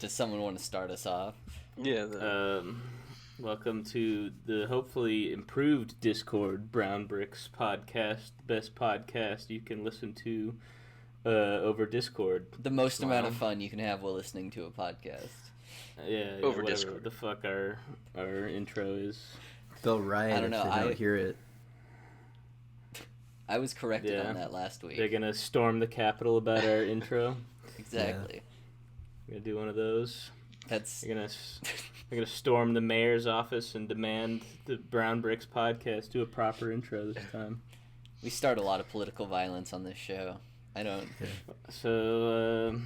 Does someone want to start us off? Yeah. Welcome to the hopefully improved Discord Brown Bricks podcast, the best podcast you can listen to over Discord. The most amount of fun you can have while listening to a podcast. Yeah, over whatever Discord. the fuck our intro is. They'll riot I don't know, if they don't hear it. I was corrected on that last week. They're gonna storm the Capitol about our intro. Exactly. We're gonna do one of those. That's They're gonna storm the mayor's office and demand the Brown Bricks podcast do a proper intro this time. we start a lot of political violence on this show. I don't. So,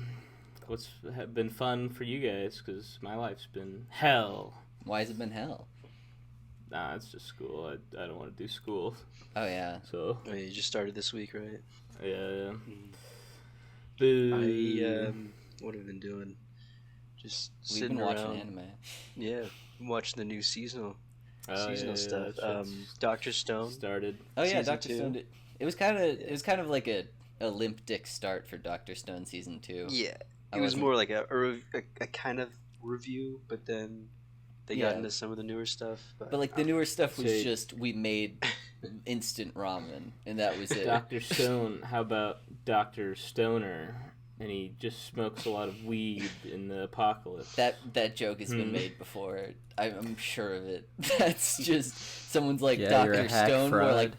what's been fun for you guys? Because my life's been hell. Why has it been hell? Nah, it's just school. I don't want to do school. Oh yeah. So, Oh, yeah, you just started this week, right? yeah. Boo. What have I been doing? Just We've sitting been watching around. anime. Yeah, I'm watching the new seasonal Oh, yeah, stuff. that shit's Doctor Stone. started. Oh yeah, Season Doctor 2. Stone. It was kind of like a limp dick start for Doctor Stone season 2. Yeah, I it was wasn't- more like a kind of review, but then they got Yeah. into some of the newer stuff. But like the newer stuff was See- just we made instant ramen and that was it. Dr. Stone. How about Dr. Stoner? And he just smokes a lot of weed in the apocalypse. That joke has been made before. I'm sure of it. That's just someone's like Yeah, you're Dr. a hack Stone. We're fraud. like,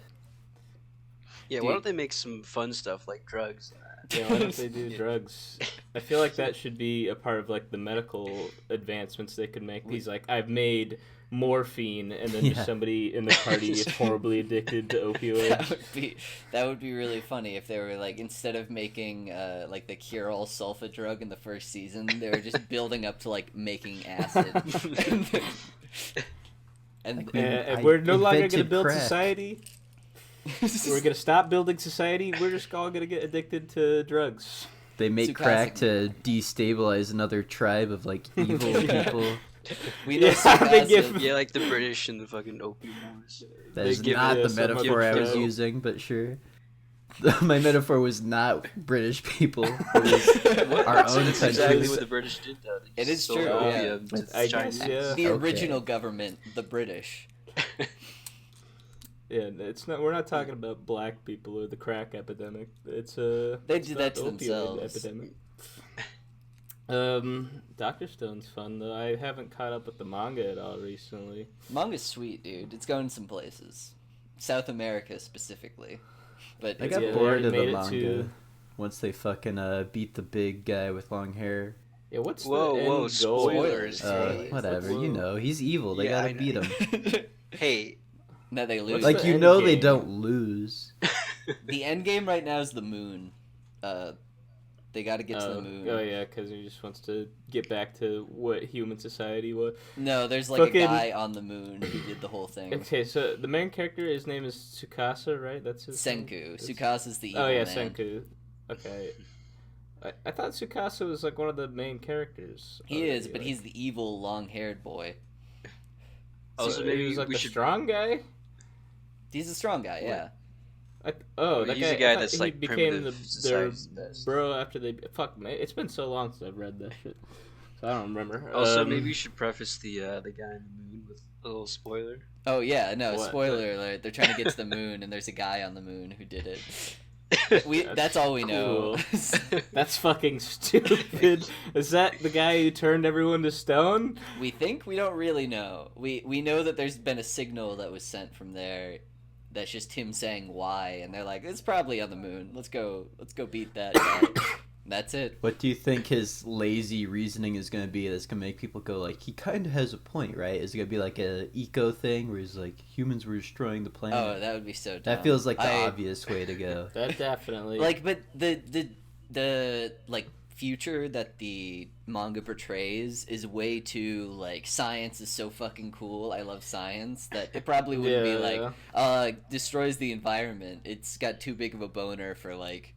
yeah, dude. why don't they make some fun stuff like drugs? Yeah, why don't they do drugs? I feel like that should be a part of like the medical advancements they could make. He's like, I've made morphine, and then Yeah. just somebody in the party is horribly addicted to opioids. that would be really funny if they were like, instead of making like the cure all sulfa drug in the first season, they were just building up to like making acid. and And we're no longer going to invented build crack. society. We're going to stop building society. We're just all going to get addicted to drugs. They make Tsukasa. crack to destabilize another tribe of like evil Yeah. people. we know Yeah, Tsukasa- they give- Yeah, like the British and the fucking opium wars. That They is give not it the some other metaphor I was show. using, but sure. My metaphor was not British people. It was our own That's exactly countries. what the British did, though. They It is sold true, yeah. opium to I Chinese. guess, yeah. the Okay. original government, the British. Yeah, it's not. We're not talking about black people or the crack epidemic. It's a. They it's do about that to the opioid themselves. Epidemic. Doctor Stone's fun though. I haven't caught up with the manga at all recently. Manga's sweet, dude. It's going some places. South America specifically. But I it's got Yeah, bored they of the made it manga to- once they fucking beat the big guy with long hair. Yeah, what's Whoa, the whoa, end goal? spoilers. Whatever, Whoa. you know, he's evil. They Yeah, gotta I know. beat him. Hey, no, they lose. What's Like the you end know, they game? don't lose. The end game right now is the moon. They got to get to the moon. Oh yeah, because he just wants to get back to what human society was. No, there's like Fucking- a guy on the moon who did the whole thing. Okay, so the main character, his name is Tsukasa, right? That's his name? Senku. That's- Tsukasa's the evil Oh yeah, man. Senku. Okay. I thought Tsukasa was like one of the main characters. He is, already, but like- he's the evil, long-haired boy. also So maybe he was like we the should. strong guy. He's a strong guy, yeah. That He's guy. a guy I thought that's, he like, became primitive their society's best. bro after they. Fuck, man, it's been so long since I've read that shit, so I don't remember. Also, maybe we should preface the guy in the moon with a little spoiler. Oh yeah, no, What? spoiler alert. They're trying to get to the moon, and there's a guy on the moon who did it. That's all we know. That's fucking stupid. Is that the guy who turned everyone to stone? We think we don't really know. We know that there's been a signal that was sent from there. That's just him saying why, and they're like, it's probably on the moon. Let's go beat that guy. That's it. What do you think his lazy reasoning is going to be that's going to make people go like, he kind of has a point, right? Is it going to be like a eco thing where he's like, humans were destroying the planet? Oh, that would be so dumb. that feels like the I- obvious way to go. That definitely. Like, but the like future that the manga portrays is way too like, science is so fucking cool. I love science that it probably wouldn't be like destroys the environment. It's got too big of a boner for like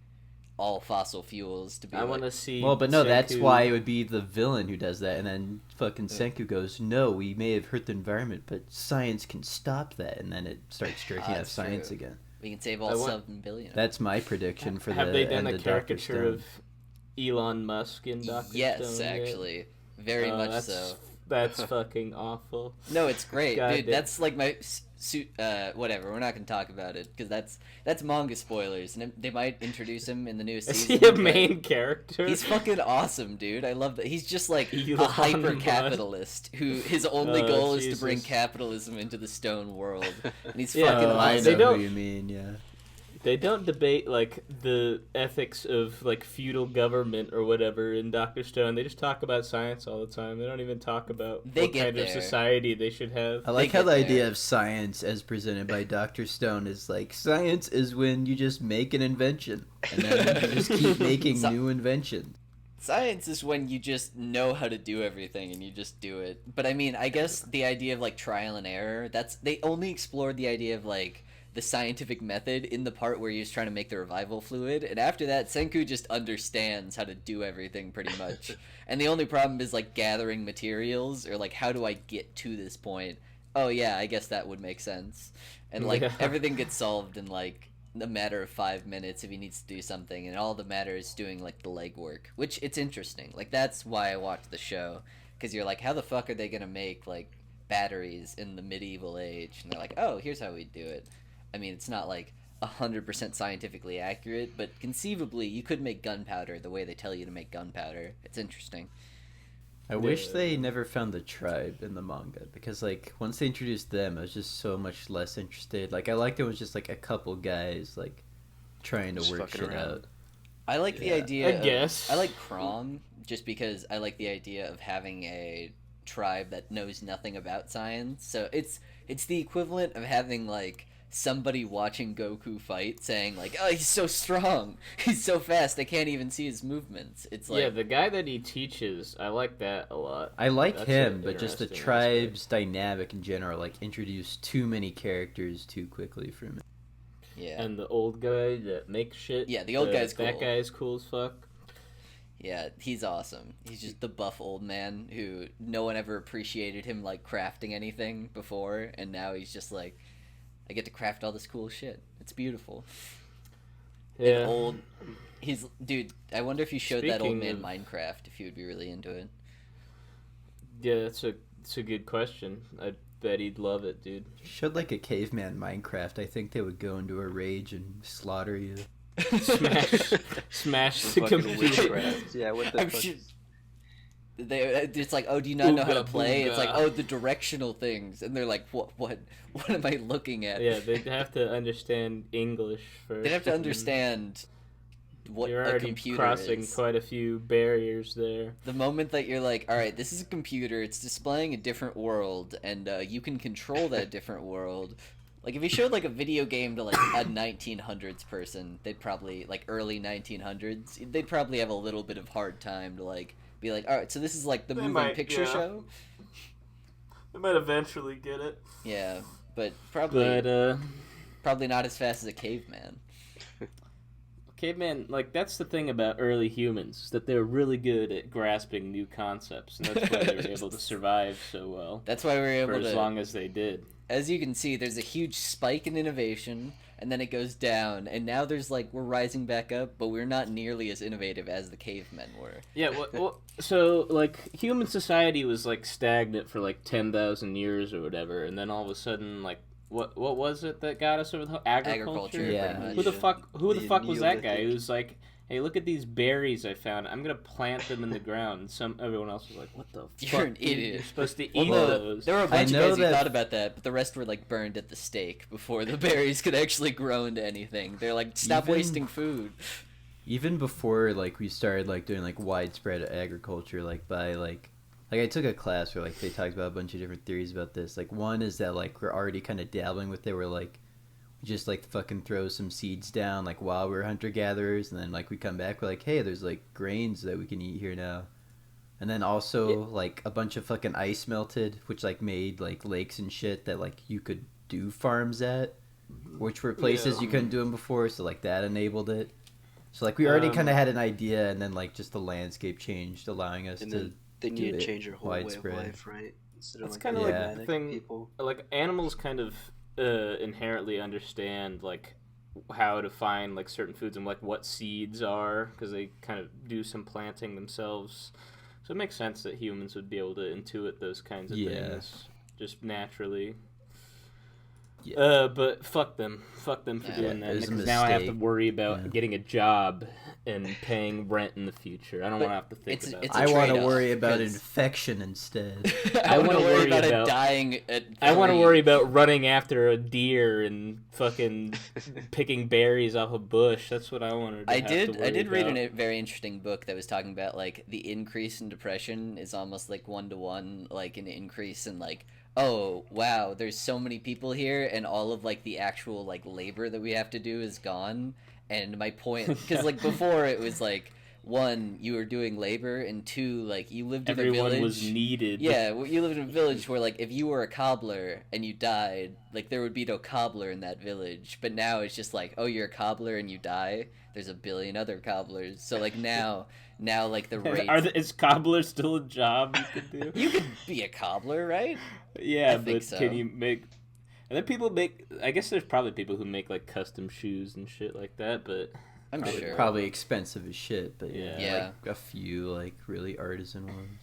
all fossil fuels to be. I like, want to see. Well, but no, that's Senku- why it would be the villain who does that, and then fucking Senku goes, no, we may have hurt the environment, but science can stop that, and then it starts jerking off That's science true. again. we can save all I want- 7 billion. That's my prediction for Have the they done end a of Dr. caricature Stone. of Elon Musk in Dr. Yes, Stone yet? actually, Very much so. That's fucking awful. No, it's great, God dude. damn. That's like my suit. Whatever. We're not gonna talk about it because that's manga spoilers, and they might introduce him in the newest Is season. he a but main character? He's fucking awesome, dude. I love that. He's just like a Elon hyper capitalist who his only Oh, goal is to Jesus. bring capitalism into the stone world, and he's Yeah, fucking Oh, I awesome. They know don't- who you mean. Yeah. They don't debate like the ethics of like feudal government or whatever in Doctor Stone. They just talk about science all the time. They don't even talk about They what get kind of there. society they should have. I like They how get the idea there. of science as presented by Dr. Stone is like science is when you just make an invention and then you just keep making So- new inventions. Science is when you just know how to do everything and you just do it. But I mean, I guess the idea of like trial and error, they only explored the idea of like the scientific method in the part where he was trying to make the revival fluid, and after that Senku just understands how to do everything pretty much. And the only problem is like gathering materials or like how do I get to this point? Oh yeah, I guess that would make sense. And like Yeah. everything gets solved in like a matter of 5 minutes if he needs to do something, and all the matter is doing like the legwork, which it's interesting. Like that's why I watched the show, because you're like, how the fuck are they gonna make like batteries in the medieval age? And they're like, oh, here's how we do it. I mean, it's not like 100% scientifically accurate, but conceivably you could make gunpowder the way they tell you to make gunpowder. It's interesting. I wish Yeah. they never found the tribe in the manga because like once they introduced them I was just so much less interested. Like I liked it was just like a couple guys like trying to Just work fucking shit around. out. I like the Yeah, idea. I of- guess. I like Crom just because I like the idea of having a tribe that knows nothing about science. So it's the equivalent of having like somebody watching Goku fight saying like, "Oh, he's so strong. He's so fast. I can't even see his movements." It's like Yeah, the guy that he teaches, I like that a lot. I like That's him, an but just the interesting tribe's dynamic in general like introduced too many characters too quickly for me. yeah. And the old guy that makes shit. Yeah, the old guy's That cool. guy's cool as fuck. Yeah, he's awesome. He's just the buff old man who no one ever appreciated him like crafting anything before, and now he's just like, I get to craft all this cool shit. It's beautiful. Yeah. And old, he's dude. I wonder if you showed that old Speaking man of- Minecraft, if he would be really into it. Yeah, that's a good question. I bet he'd love it, dude. Showed like a caveman Minecraft, I think they would go into a rage and slaughter you. Smash the Fucking computer. witchcraft. Yeah, what the I'm fuck? sure- It's like, oh, do you not know how to Booga play? It's like, booga. oh, the directional things, and they're like, what am I looking at? Yeah, they'd have to understand English first. They'd have to understand what You're a already computer crossing is. quite a few barriers there. The moment that you're like, all right, this is a computer, it's displaying a different world, and you can control that different world. Like, if you showed, like, a video game to, like, a 1900s person, they'd probably, like, early 1900s, they'd probably have a little bit of hard time to, like, be like, all right, so this is, like, the They moving might, picture yeah. show? They might eventually get it. Yeah, but probably, But, probably not as fast as a caveman. caveman, like, that's the thing about early humans, is that they're really good at grasping new concepts, and that's why they were able to survive so well. That's why we were For able as to... long as they did. As you can see, there's a huge spike in innovation, and then it goes down, and now there's like, we're rising back up, but we're not nearly as innovative as the cavemen were. Yeah, so, like, human society was, like, stagnant for, like, 10,000 years or whatever, and then all of a sudden, like, what was it that got us over the agriculture? Yeah. pretty much. Who the The fuck was that guy Neolithic. who's like, hey, look at these berries I found. I'm gonna plant them in the ground. And everyone else was like, what the You're fuck? an dude? idiot. You're supposed to Well, eat no, those. there were a bunch of know guys who that- thought about that, but the rest were like burned at the stake before the berries could actually grow into anything. They're like, stop Even- wasting food. Even before like we started like doing like widespread agriculture, like by like I took a class where like they talked about a bunch of different theories about this. Like one is that like we're already kind of dabbling with it, where like we just like fucking throw some seeds down like while we're hunter gatherers, and then like we come back, we're like, hey, there's like grains that we can eat here now. And then also like a bunch of fucking ice melted, which like made like lakes and shit that like you could do farms at, which were places Yeah. you couldn't do them before. So like that enabled it. So like we already kind of had an idea, and then like just the landscape changed, allowing us And to. then they need do to it change your whole way widespread. of life, right? Instead of It's like kinda like nomadic the thing- people. Like, animals kind of inherently understand, like, how to find, like, certain foods and, like, what seeds are, because they kind of do some planting themselves. So it makes sense that humans would be able to intuit those kinds of things just naturally. Yeah. But fuck them for doing that. Because now I have to worry about getting a job and paying rent in the future. I don't want to have to think about it. I want to worry about infection instead. I want to worry about dying at 3. I want to worry about running after a deer and fucking picking berries off a bush. That's what I wanted to I did read a very interesting book that was talking about, like, the increase in depression is almost, like, 1-to-1, like, an increase in, like, oh, wow, there's so many people here, and all of, like, the actual, like, labor that we have to do is gone. And my point, because, like, before it was, like, 1, you were doing labor, and 2, like, you lived in a village. Everyone was needed. Yeah, you lived in a village where, like, if you were a cobbler and you died, like, there would be no cobbler in that village. But now it's just like, oh, you're a cobbler and you die, there's a billion other cobblers. So, like, now like, the rate... Is cobbler still a job you could do? You could be a cobbler, right? Yeah, but so. Can you make... And then people make... I guess there's probably people who make, like, custom shoes and shit like that, but... I'm sure. Probably expensive as shit, but yeah. Like, a few, like, really artisan ones.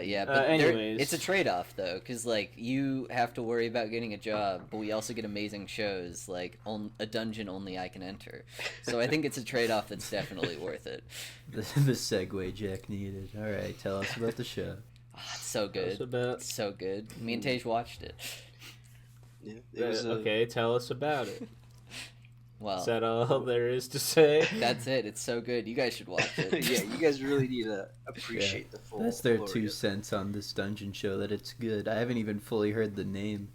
Yeah, but it's a trade-off, though, because, like, you have to worry about getting a job, but we also get amazing shows, like a dungeon only I can enter. So I think it's a trade-off that's definitely worth it. The segue Jack needed. All right, tell us about the show. Oh, it's so good. It's so good. Me and Tej watched it. Yeah, okay, tell us about it. Well, is that all there is to say? That's it. It's so good. You guys should watch it. Yeah, you guys really need to appreciate the full. That's their 2 cents on this dungeon show, that it's good. I haven't even fully heard the name.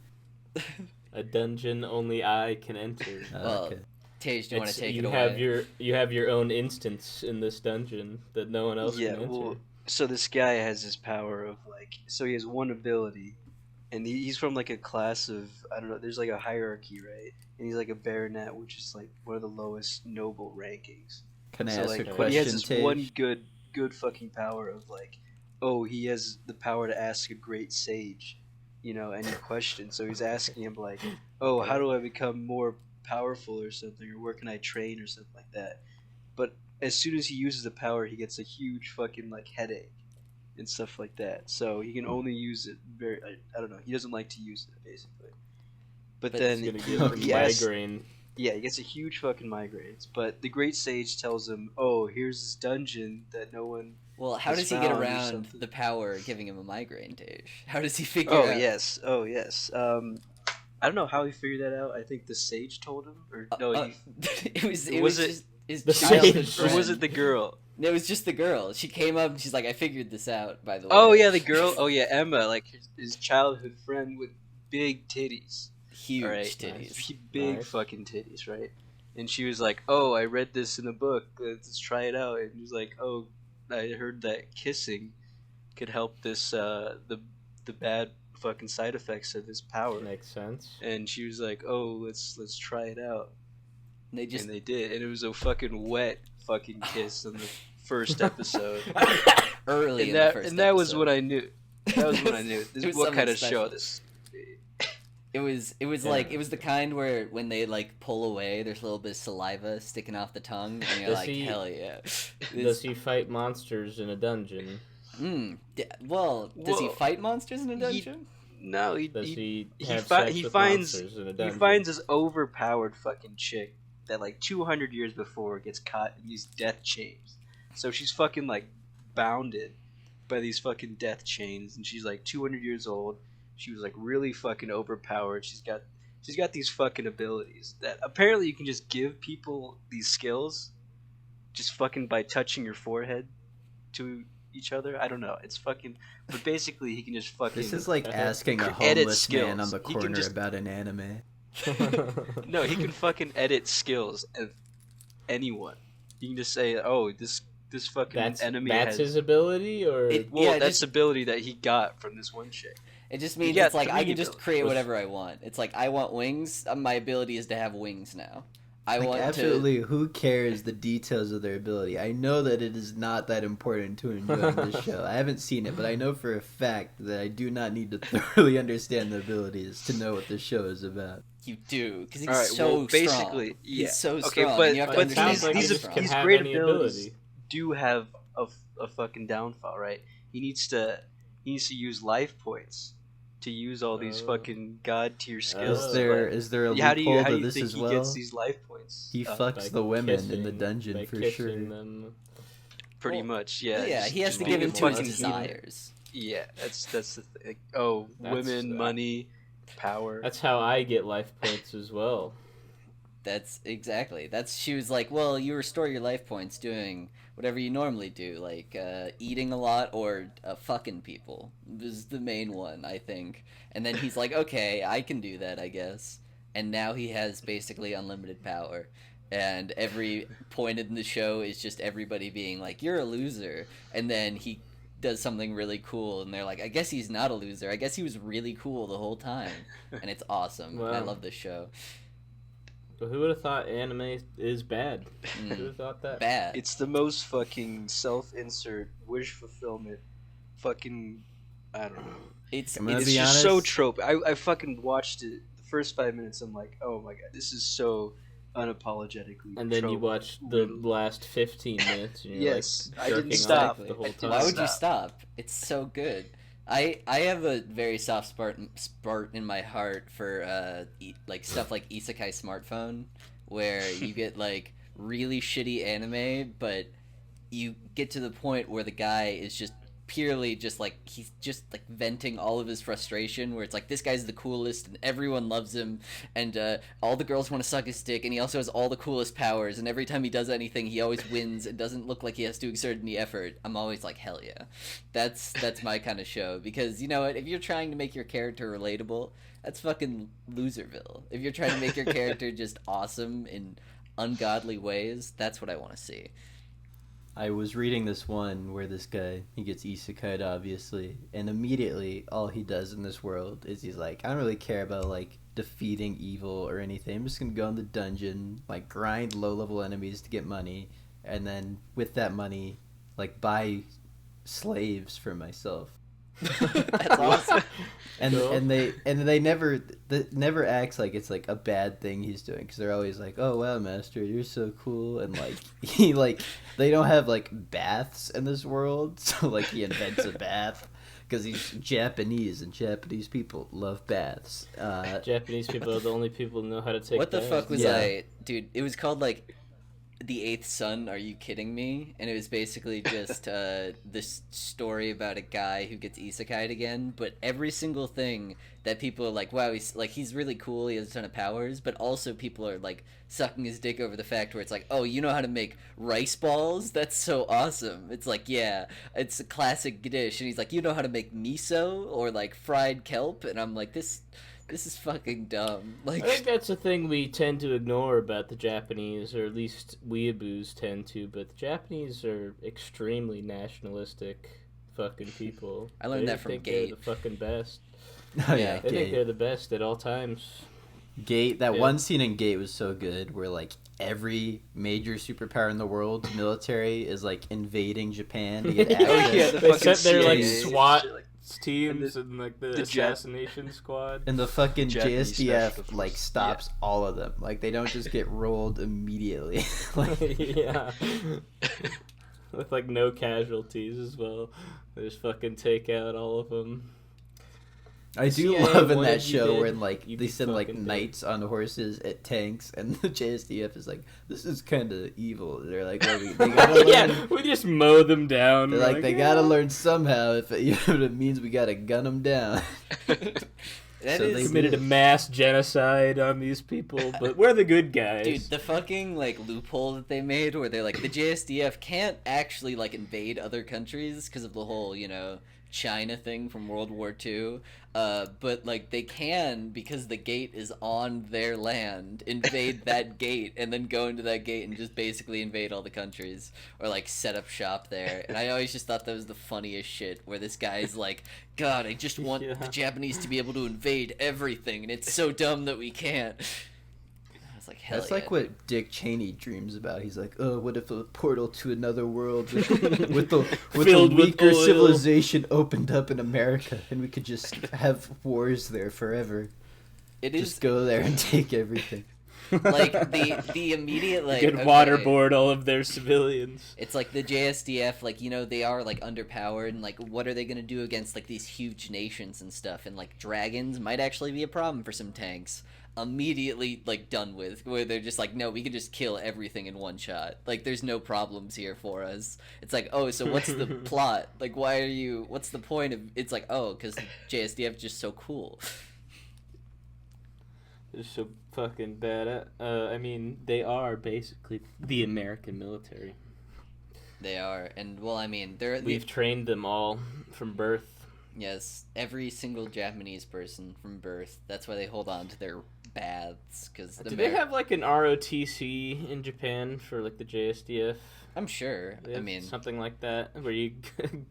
A dungeon only I can enter. Well, okay. Tej, do you want to take it away? You have your own instance in this dungeon that no one else can enter. Well, so this guy has this power of, like, so he has one ability, and he's from, like, a class of, I don't know, there's, like, a hierarchy, right? And he's, like, a baronet, which is, like, one of the lowest noble rankings. Can I ask a question, but he has this Tej? one good fucking power of, like, oh, he has the power to ask a great sage, you know, any question. So he's asking him, like, oh, how do I become more powerful or something, or where can I train or something like that. But as soon as he uses the power, he gets a huge fucking, like, headache and stuff like that. So he can only use it I don't know, he doesn't like to use it, basically. But then he migraine. Yeah, he gets a huge fucking migraines. But the Great Sage tells him, oh, here's this dungeon that no one... Well, how does he get around the power giving him a migraine, Tej? How does he figure out... Oh, yes. I don't know how he figured that out. I think the sage told him. Or no, it was just his the childhood sage. friend. Or was it the girl? No, it was just the girl. She came up and she's like, I figured this out, by the way. Oh, yeah, the girl. Oh, yeah, Emma, like his childhood friend with big titties. Huge titties. Big fucking titties, right? And she was like, oh, I read this in a book. Let's try it out. And he was like, oh, I heard that kissing could help this, the bad fucking side effects of his power. Makes sense. And she was like, oh, let's try it out. And they did. And it was a fucking wet fucking kiss in the first episode. Early and in the first and that episode. was what I knew. That was when I knew. This is what kind of special. show this. It was like, it was the kind where when they, like, pull away, there's a little bit of saliva sticking off the tongue, and you're hell yeah. Does he fight monsters in a dungeon? Does he fight monsters in a dungeon? He finds this overpowered fucking chick that, like, 200 years before gets caught in these death chains. So she's fucking, like, bounded by these fucking death chains, and she's, like, 200 years old. She was, like, really fucking overpowered. She's got these fucking abilities that apparently you can just give people these skills just fucking by touching your forehead to each other. I don't know. It's fucking... But basically, he can just fucking... This is like asking a homeless man on the corner about an anime. No, he can fucking edit skills of anyone. He can just say, oh, this fucking enemy That's his ability? Or that's ability that he got from this one chick. It just means it's like I can just create whatever I want. It's like I want wings. My ability is to have wings now. Who cares the details of their ability? I know that it is not that important to enjoy this show. I haven't seen it, but I know for a fact that I do not need to thoroughly understand the abilities to know what the show is about. You do, because he's so strong. Yeah. He's so strong. But you have to these great abilities do have a fucking downfall, right? He needs to use life points to use all these fucking god tier skills. Is there a loophole to this as well? He gets these life points? He fucks the women in the dungeon for sure. Them. Pretty much, yeah. Yeah, he has to give him fucking desires. Yeah, that's the thing. Oh, women, money, power. That's how I get life points as well. That's exactly. She was like, well, you restore your life points doing whatever you normally do, like eating a lot or fucking people. This is the main one, I think. And then he's like, okay, I can do that, I guess. And now he has basically unlimited power. And every point in the show is just everybody being like, you're a loser. And then he does something really cool, and they're like, I guess he's not a loser. I guess he was really cool the whole time. And it's awesome. Wow. I love this show. Well, who would have thought anime is bad? Who would have thought that? Bad. It's the most fucking self-insert, wish fulfillment, fucking, I don't know. It's just so trope. I fucking watched it, the first 5 minutes, I'm like, oh my god, this is so unapologetically and then trope. You watch the last 15 minutes and you're yes, like, I didn't stop the whole time. Why would you stop? It's so good. I have a very soft spot in my heart for like stuff like Isekai Smartphone, where you get like really shitty anime, but you get to the point where the guy is just purely just like, he's just like venting all of his frustration, where it's like, this guy's the coolest and everyone loves him, and all the girls want to suck his dick, and he also has all the coolest powers, and every time he does anything he always wins. It doesn't look like he has to exert any effort. I'm always like, hell yeah. That's my kind of show, because you know what, if you're trying to make your character relatable, that's fucking Loserville. If you're trying to make your character just awesome in ungodly ways, that's what I want to see. I was reading this one where this guy, he gets isekai'd, obviously, and immediately all he does in this world is he's like, I don't really care about, like, defeating evil or anything. I'm just gonna go in the dungeon, like, grind low-level enemies to get money, and then with that money, like, buy slaves for myself. That's awesome. And they never acts like it's like a bad thing he's doing, because they're always like, oh wow, master, you're so cool, and like they don't have like baths in this world, so like he invents a bath because he's Japanese, and Japanese people love baths. Japanese people are the only people who know how to take what baths. The fuck was dude, it was called like The Eighth Son, Are You Kidding Me? And it was basically just this story about a guy who gets isekai'd again, but every single thing that people are like, wow, he's really cool, he has a ton of powers, but also people are like sucking his dick over the fact where it's like, oh, you know how to make rice balls? That's so awesome. It's like, yeah, it's a classic dish. And he's like, you know how to make miso or like fried kelp? And I'm like, this is fucking dumb. Like, I think that's the thing we tend to ignore about the Japanese, or at least weeaboos tend to, but the Japanese are extremely nationalistic fucking people. I learned that from Gate. They're the fucking best. Oh yeah, they think they're the best at all times. Gate, one scene in Gate was so good, where like every major superpower in the world's military is like invading Japan to get access. They set their like SWAT teams and like the assassination squad, and the fucking JSDF like stops all of them. Like they don't just get rolled immediately. Yeah, with like no casualties as well. They just fucking take out all of them. I do love in that show where like they send like knights on horses at tanks, and the JSDF is like, this is kind of evil. They're like, well, they gotta learn. Yeah, we just mow them down. They're like, they gotta learn somehow. If it means we gotta gun them down. They committed a mass genocide on these people, but we're the good guys. Dude, the fucking like loophole that they made, where they're like, the JSDF can't actually like invade other countries because of the whole, you know, China thing from World War II, but like they can, because the gate is on their land, invade that gate and then go into that gate and just basically invade all the countries, or like set up shop there. And I always just thought that was the funniest shit, where this guy's like, God, I just want the Japanese to be able to invade everything, and it's so dumb that we can't. Like, that's like what Dick Cheney dreams about. He's like, oh, what if a portal to another world with a weaker civilization opened up in America, and we could just have wars there forever. Just go there and take everything. Like the immediate like could waterboard all of their civilians. It's like the JSDF, like, you know, they are like underpowered, and like what are they gonna do against like these huge nations and stuff, and like dragons might actually be a problem for some tanks. Immediately like done with, where they're just like, no, we can just kill everything in one shot. Like there's no problems here for us. It's like, oh, so what's the plot? Like what's the point of? It's like, oh, because JSDF is just so cool. They're so fucking bad. I mean, they are basically the American military. They are, and well, I mean, we've trained them all from birth. Yes, every single Japanese person from birth. That's why they hold on to their baths. Do they have like an ROTC in Japan for like the JSDF? I'm sure. I mean, something like that, where you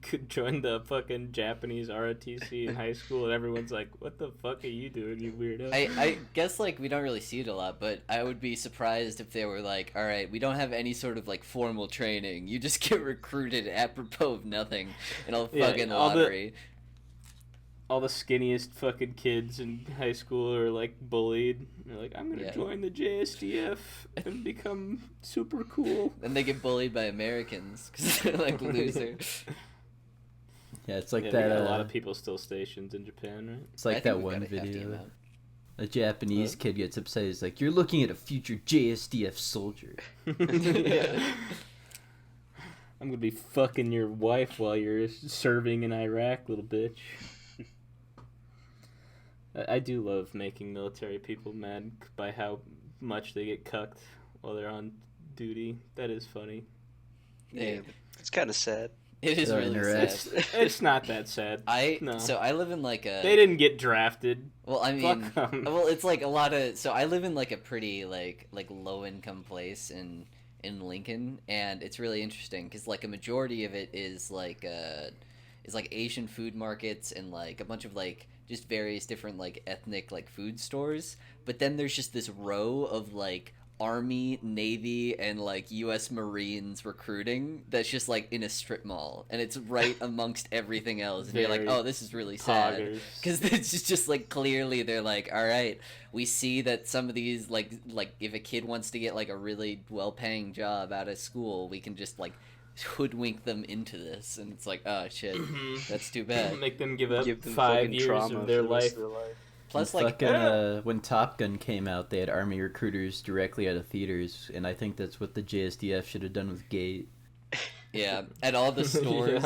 could join the fucking Japanese ROTC in high school, and everyone's like, "What the fuck are you doing, you weirdo?" I guess like we don't really see it a lot, but I would be surprised if they were like, "All right, we don't have any sort of like formal training. You just get recruited apropos of nothing in a fucking lottery." All the skinniest fucking kids in high school are like bullied. They're like, I'm gonna join the JSDF and become super cool. And they get bullied by Americans because they're like losers. Yeah, it's like that. A lot of people still stationed in Japan, right? It's like that one video. A Japanese kid gets upset. He's like, "You're looking at a future JSDF soldier." Yeah. I'm gonna be fucking your wife while you're serving in Iraq, little bitch. I do love making military people mad by how much they get cucked while they're on duty. That is funny. Yeah, it's kind of sad. It is really sad. It's not that sad. So I live in like a... They didn't get drafted. Well, I mean... Well, it's like a lot of... So I live in like a pretty like low-income place in Lincoln, and it's really interesting because like a majority of it is like Asian food markets and like a bunch of like just various different like ethnic like food stores, but then there's just this row of like Army, Navy, and like U.S. Marines recruiting that's just like in a strip mall, and it's right amongst everything else, and you're like, oh, this is really sad because it's just like clearly they're like, all right, we see that some of these like if a kid wants to get like a really well-paying job out of school, we can just like hoodwink them into this, and it's like, oh shit, that's too bad. Make them give up 5 years of their life. Plus, like, when Top Gun came out, they had Army recruiters directly out of theaters, and I think that's what the JSDF should have done with Gate. Yeah, at all the stores,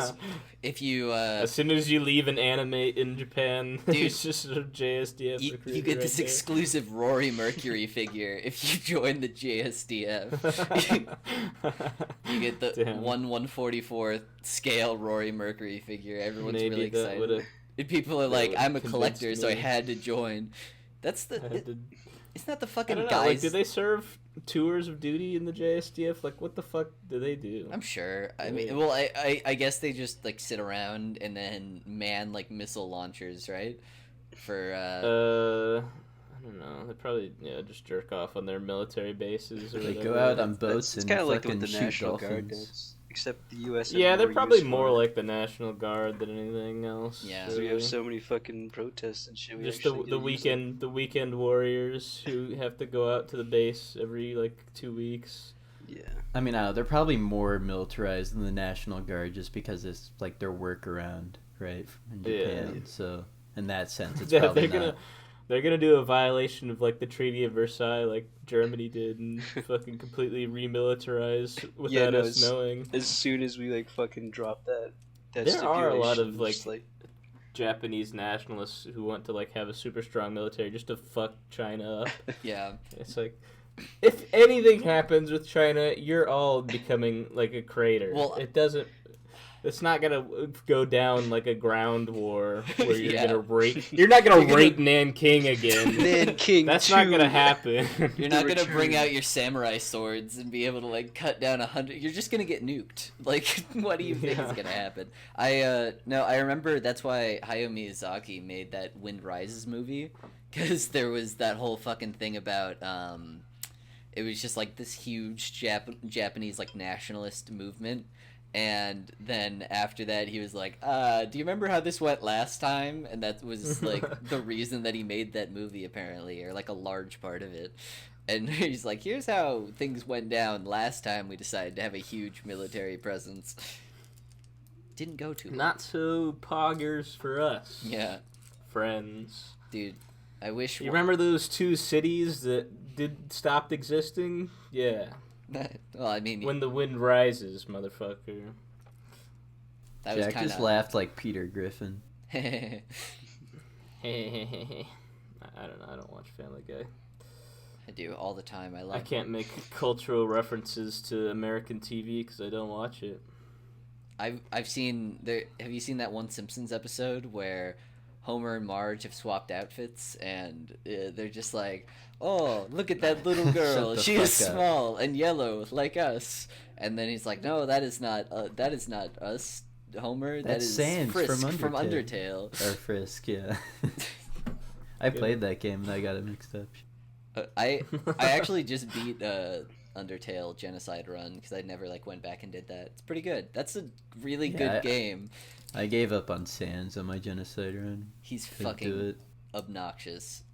if you as soon as you leave an anime in Japan, dude, it's just a JSDF. You get this exclusive Rory Mercury figure if you join the JSDF. You get the 1/144 scale Rory Mercury figure. Everyone's really excited. And people are like, "I'm a collector, so I had to join." That's the. Isn't that the fucking guys? Like, do they serve tours of duty in the JSDF? Like, what the fuck do they do? I'm sure. I mean, well, I guess they just like sit around and then man like missile launchers, right? For I don't know. They probably just jerk off on their military bases. Or they go out on boats and kind of fucking like what the shoot National dolphins. Guard does. Except the U.S. Yeah, they're probably more like the National Guard than anything else. Yeah, because we have so many fucking protests and shit. Just the weekend warriors who have to go out to the base every like 2 weeks. Yeah, I mean, they're probably more militarized than the National Guard just because it's like their workaround, right? In Japan, Yeah. So in that sense, it's probably They're gonna do a violation of like the Treaty of Versailles, like Germany did, and fucking completely remilitarize without us knowing. As soon as we like fucking drop that there are a lot of like Japanese nationalists who want to like have a super strong military just to fuck China up. Yeah, it's like, if anything happens with China, you're all becoming like a crater. Well, it's not gonna go down like a ground war where you're gonna rape. You're not gonna rape Nanking again. Nanking. That's not gonna happen. You're not gonna bring out your samurai swords and be able to like cut down 100. You're just gonna get nuked. Like, what do you think is gonna happen? I remember that's why Hayao Miyazaki made that Wind Rises movie, because there was that whole fucking thing about it was just like this huge Japanese like nationalist movement. And then after that, he was like, do you remember how this went last time? And that was, like, the reason that he made that movie, apparently, or, like, a large part of it. And he's like, here's how things went down last time we decided to have a huge military presence. Didn't go too well. Not so poggers for us. Yeah. Friends. Dude, I wish... You remember those 2 cities that stopped existing? Yeah. Well, I mean... When the wind rises, motherfucker. That Jack just laughed like Peter Griffin. I don't know. I don't watch Family Guy. I do all the time. I can't make cultural references to American TV because I don't watch it. I've seen there. Have you seen that one Simpsons episode where Homer and Marge have swapped outfits and they're just like, "Oh, look at that little girl. She is small and yellow like us." And then he's like, "No, that is not us, Homer. That's Sans from Undertale. Or Frisk, yeah." I played that game and I got it mixed up. I actually just beat Undertale Genocide Run because I never went back and did that. It's pretty good. That's a really good game. I gave up on Sans on my Genocide Run. He's fucking obnoxious.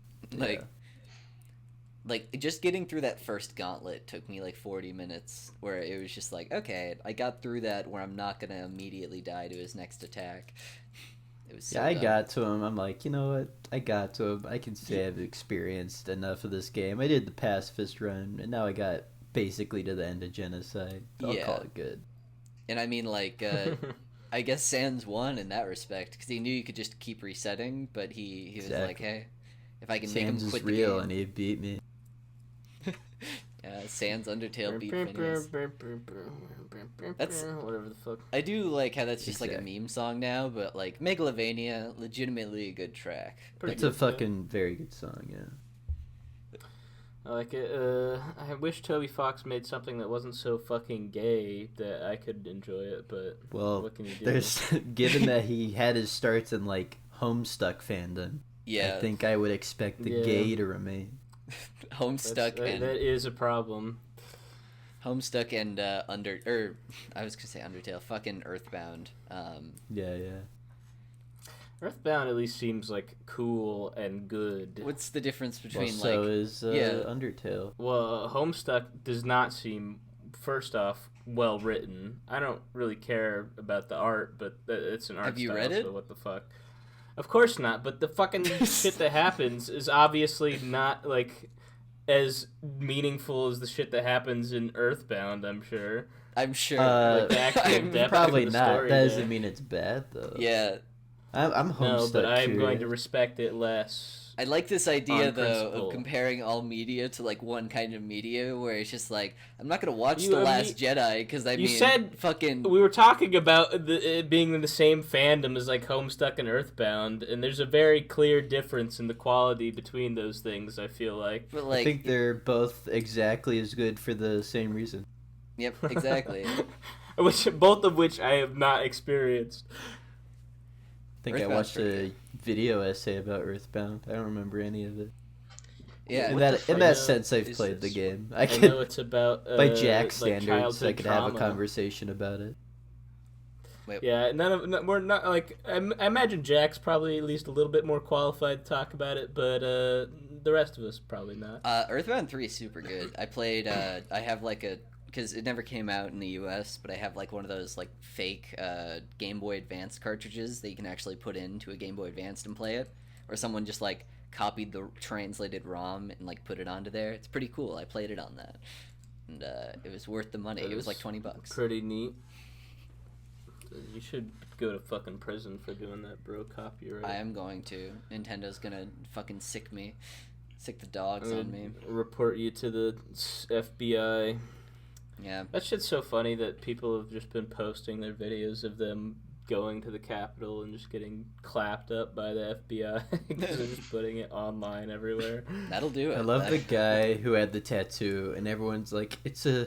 Like just getting through that first gauntlet took me 40 minutes where it was just like, okay, I got through that where I'm not gonna immediately die to his next attack. It was so I got to him. I'm like, you know what? I got to him. I can say I've experienced enough of this game. I did the pacifist run, and now I got basically to the end of Genocide. I'll call it good. And I mean, I guess Sans won in that respect because he knew you could just keep resetting, but he was like, hey, if I can make him quit the game. Real, and he beat me. Yeah, Sans Undertale beat Phineas. That's whatever the fuck. I do like how that's just a meme song now, but Megalovania, legitimately a good track. It's a fucking very good song, yeah. I like it. I wish Toby Fox made something that wasn't so fucking gay that I could enjoy it, but what can you do? Given that he had his starts in Homestuck fandom, I think I would expect the gay to remain. Homestuck and that is a problem. Homestuck and I was gonna say Undertale, fucking Earthbound. Yeah. Earthbound at least seems cool and good. What's the difference between so is Undertale? Well, Homestuck does not seem, first off, well written. I don't really care about the art, but it's an art style. Have you read it? So what the fuck? Of course not, but the fucking shit that happens is obviously not, as meaningful as the shit that happens in Earthbound, I'm sure. I'm sure. Probably not. That doesn't mean it's bad, though. Yeah. I'm Homestuck. No, but I'm going to respect it less. I like this idea, though, of comparing all media to, one kind of media, where it's just I'm not going to watch The Last Jedi, because, you said fucking... We were talking about it being in the same fandom as, Homestuck and Earthbound, and there's a very clear difference in the quality between those things, I feel like. But, I think they're both exactly as good for the same reason. Yep, exactly. Both of which I have not experienced. I think I watched a video essay about Earthbound. I don't remember any of it. Yeah, in that sense, I've played the game. I know it's about by Jack standards. I could have a conversation about it. Wait. Yeah, we're not I imagine Jack's probably at least a little bit more qualified to talk about it, but the rest of us probably not. Earthbound 3 is super good. I played. I have because it never came out in the US, but I have one of those fake Game Boy Advance cartridges that you can actually put into a Game Boy Advance and play it, or someone just copied the translated ROM and put it onto there. It's pretty cool. I played it on that, and it was worth the money. It was $20. Pretty neat. You should go to fucking prison for doing that, bro. Copyright. I am going to. Nintendo's gonna fucking sick the dogs on me. Report you to the FBI. Yeah. That shit's so funny that people have just been posting their videos of them going to the Capitol and just getting clapped up by the FBI because they're just putting it online everywhere. That'll do it. I love the guy who had the tattoo, and everyone's like, it's a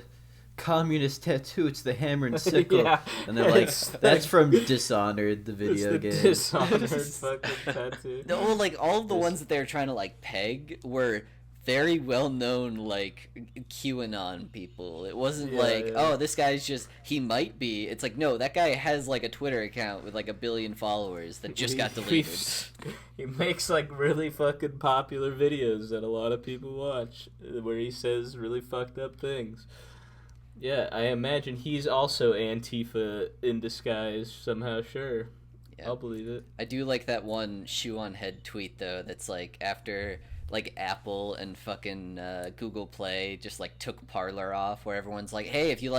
communist tattoo, it's the hammer and sickle. Yeah, and they're like, that's from Dishonored, the video game. Dishonored fucking tattoo. No, all of the ones that they were trying to peg were very well-known, like, QAnon people. It wasn't oh, this guy's just, he might be. It's like, no, that guy has, like, a Twitter account with, like, 1 billion followers that just got deleted. He makes, like, really fucking popular videos that a lot of people watch, where he says really fucked up things. Yeah, I imagine he's also Antifa in disguise somehow, sure. Yeah. I'll believe it. I do like that one shoe on head tweet, though, that's, like, after... like Apple and fucking Google Play just like took Parler off, where everyone's like, hey, if you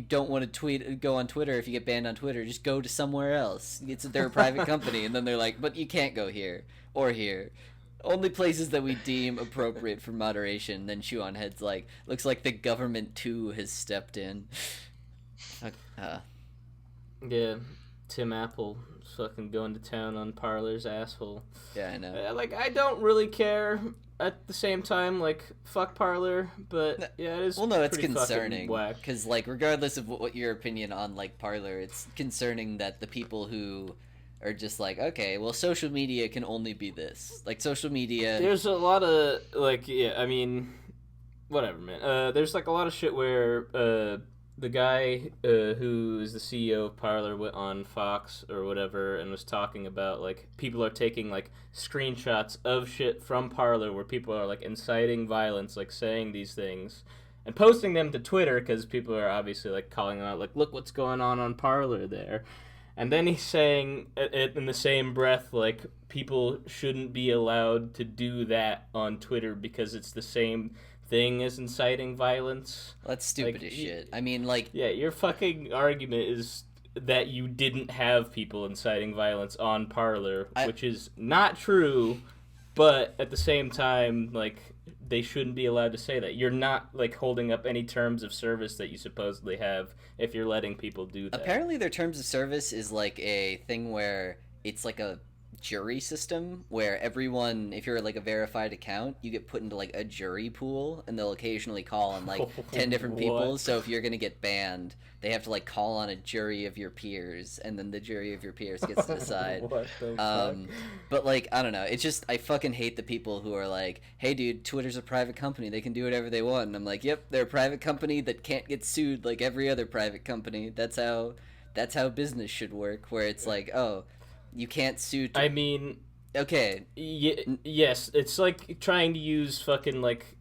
don't want to go on Twitter, if you get banned on Twitter, just go to somewhere else. They're a private company. And then they're like, but you can't go here or here. Only places that we deem appropriate for moderation. Then Shoe on Head's like, looks like the government too has stepped in. Yeah, Tim Apple fucking going to town on Parler's asshole. Yeah, I know. Like, I don't really care at the same time, like, fuck Parler, but yeah, it is. Well, no, it's concerning because, like, regardless of what your opinion on, like, Parler, it's concerning that the people who are just like, okay, well, social media can only be this. Like, social media... There's a lot of, like, yeah, I mean, whatever, man. There's, like, a lot of shit where, the guy who is the CEO of Parler went on Fox or whatever and was talking about, like, people are taking, like, screenshots of shit from Parler where people are, like, inciting violence, like, saying these things and posting them to Twitter because people are obviously, like, calling them out, like, look what's going on Parler there. And then he's saying it in the same breath, like, people shouldn't be allowed to do that on Twitter because it's the same thing as inciting violence. That's stupid as shit. I mean, like... Yeah, your fucking argument is that you didn't have people inciting violence on Parler, which is not true, but at the same time, like, they shouldn't be allowed to say that. You're not, like, holding up any terms of service that you supposedly have if you're letting people do that. Apparently their terms of service is, like, a thing where it's, like, a jury system where everyone, if you're like a verified account, you get put into like a jury pool and they'll occasionally call on like 10 different people. So if you're gonna get banned, they have to like call on a jury of your peers and then the jury of your peers gets to decide. What the fuck? But like, I don't know, it's just, I fucking hate the people who are like, hey dude, Twitter's a private company, they can do whatever they want. And I'm like, yep, they're a private company that can't get sued like every other private company. That's how business should work, where it's like, oh, you can't sue... I mean... Okay. Yes, it's like trying to use fucking, like,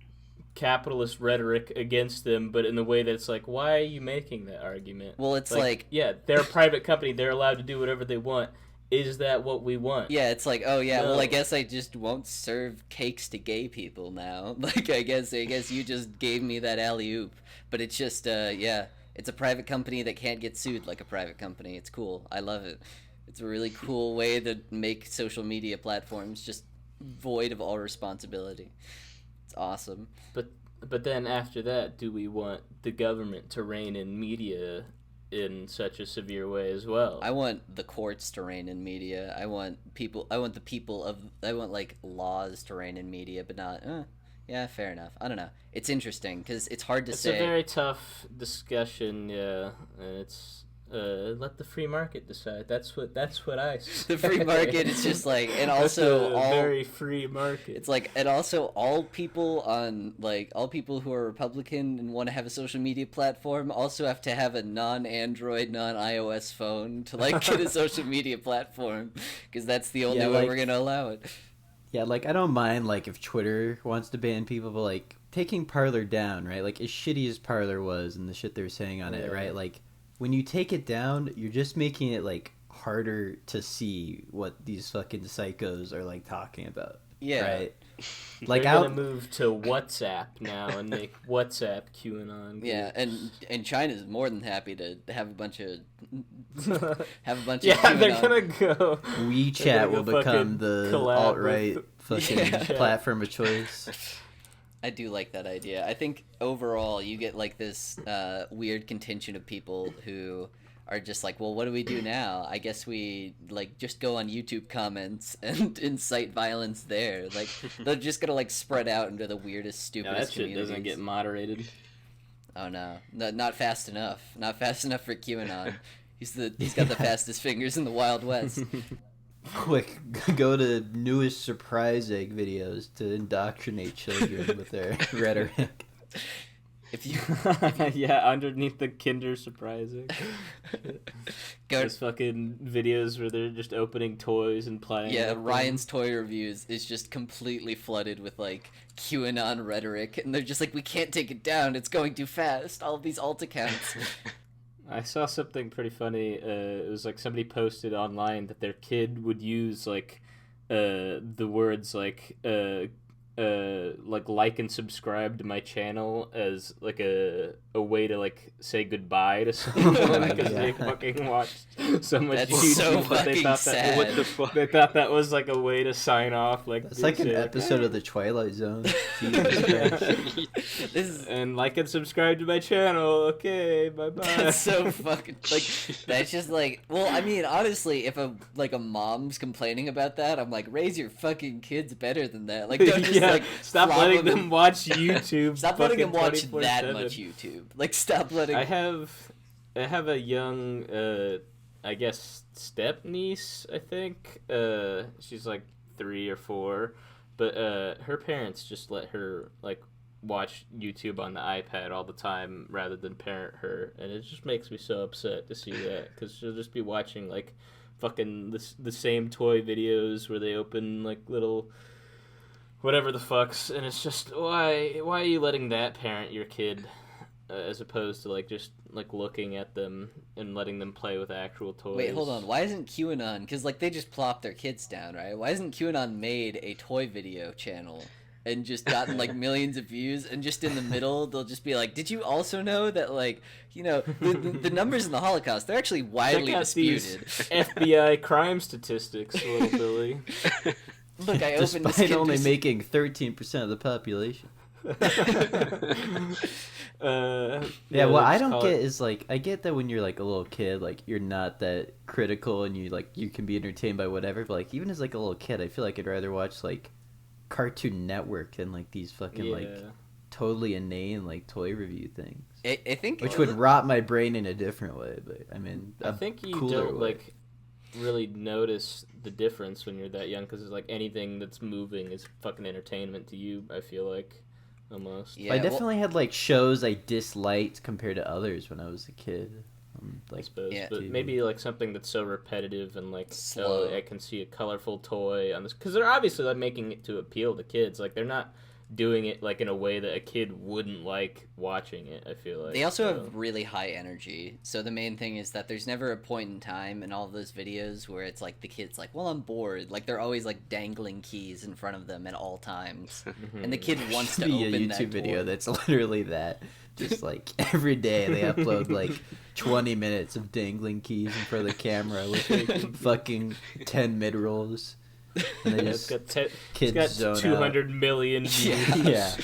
capitalist rhetoric against them, but in the way that it's like, why are you making that argument? Well, it's like... Yeah, they're a private company, they're allowed to do whatever they want. Is that what we want? Yeah, it's like, oh yeah, no. Well, I guess I just won't serve cakes to gay people now. Like, I guess you just gave me that alley-oop. But it's just, yeah, it's a private company that can't get sued like a private company. It's cool. I love it. It's a really cool way to make social media platforms just void of all responsibility. It's awesome. But then after that, do we want the government to rein in media in such a severe way as well? I want the courts to rein in media. I want like laws to rein in media, but not. Yeah, fair enough. I don't know. It's interesting because it's hard to say. It's a very tough discussion. Yeah, and it's. Let the free market decide. That's what I say. The free market is just like, and also all very free market. It's like, and also all people who are Republican and want to have a social media platform also have to have a non-Android, non-iOS phone to like get a social media platform, because that's the only way we're gonna allow it. Yeah, like I don't mind like if Twitter wants to ban people, but like taking Parler down, right? Like as shitty as Parler was and the shit they're saying on it, right? Like. When you take it down, you're just making it, like, harder to see what these fucking psychos are, like, talking about. Yeah. Right? Like, they're gonna move to WhatsApp now and make WhatsApp QAnon groups. Yeah, and China's more than happy to have a bunch of... yeah, QAnon. They're gonna go... WeChat will become the alt-right fucking platform of choice. I do like that idea. I think overall you get like this weird contingent of people who are just like, well, what do we do now? I guess we like just go on YouTube comments and incite violence there. Like they're just gonna like spread out into the weirdest, stupidest communities. That shit doesn't get moderated. Oh no, not fast enough. Not fast enough for QAnon. He's got the fastest fingers in the Wild West. Quick, go to newest surprise egg videos to indoctrinate children with their rhetoric. If you yeah, underneath the Kinder surprising. Those fucking videos where they're just opening toys and playing. Yeah, Ryan's Toy Reviews is just completely flooded with like QAnon rhetoric, and they're just like, we can't take it down, it's going too fast. All of these alt accounts. I saw something pretty funny. It was like somebody posted online that their kid would use like the words like and subscribe to my channel as like a way to like say goodbye to someone because they fucking watched so much That's YouTube. so but they thought sad. What the fuck? They thought that was like a way to sign off. Like it's like an episode of the Twilight Zone. And like and subscribe to my channel. Okay, bye bye. That's so fucking like. That's just like. Well, I mean, honestly, if a mom's complaining about that, I'm like, raise your fucking kids better than that. Like, don't just like stop letting them watch YouTube. Stop letting them watch 24/7. that much YouTube. Like, stop letting. I have a young, I guess step niece. I think she's like 3 or 4, but her parents just let her like watch YouTube on the iPad all the time rather than parent her, and it just makes me so upset to see that because she'll just be watching like fucking the same toy videos where they open like little whatever the fucks, and it's just why are you letting that parent your kid as opposed to like just like looking at them and letting them play with actual toys. Wait, hold on. Why isn't QAnon? Because like they just plop their kids down, right? Why isn't QAnon made a toy video channel and just gotten like millions of views, and just in the middle they'll just be like, did you also know that like, you know, the numbers in the Holocaust, they're actually widely disputed. FBI crime statistics, little Billy. Look, I opened despite only making 13% of the population. Yeah, what I don't get is like, I get that when you're like a little kid, like you're not that critical and you can be entertained by whatever, but like even as like a little kid, I feel like I'd rather watch like Cartoon Network than like these fucking like totally inane like toy review things. I think which would rot my brain in a different way, but I mean, I think you don't like really notice the difference when you're that young because it's like anything that's moving is fucking entertainment to you. I feel like almost. Yeah, I definitely had like shows I disliked compared to others when I was a kid. Like, I suppose, but maybe like something that's so repetitive and like slow. Oh, I can see a colorful toy on this because they're obviously like making it to appeal to kids. Like they're not doing it like in a way that a kid wouldn't like watching it. I feel like they also have really high energy. So the main thing is that there's never a point in time in all of those videos where it's like the kid's like, well, I'm bored. Like they're always like dangling keys in front of them at all times, and the kid wants to open a YouTube video that's literally that. Just like every day they upload like 20 minutes of dangling keys in front of the camera with like, fucking 10 mid rolls. And they just kids got 200 million views. Yeah.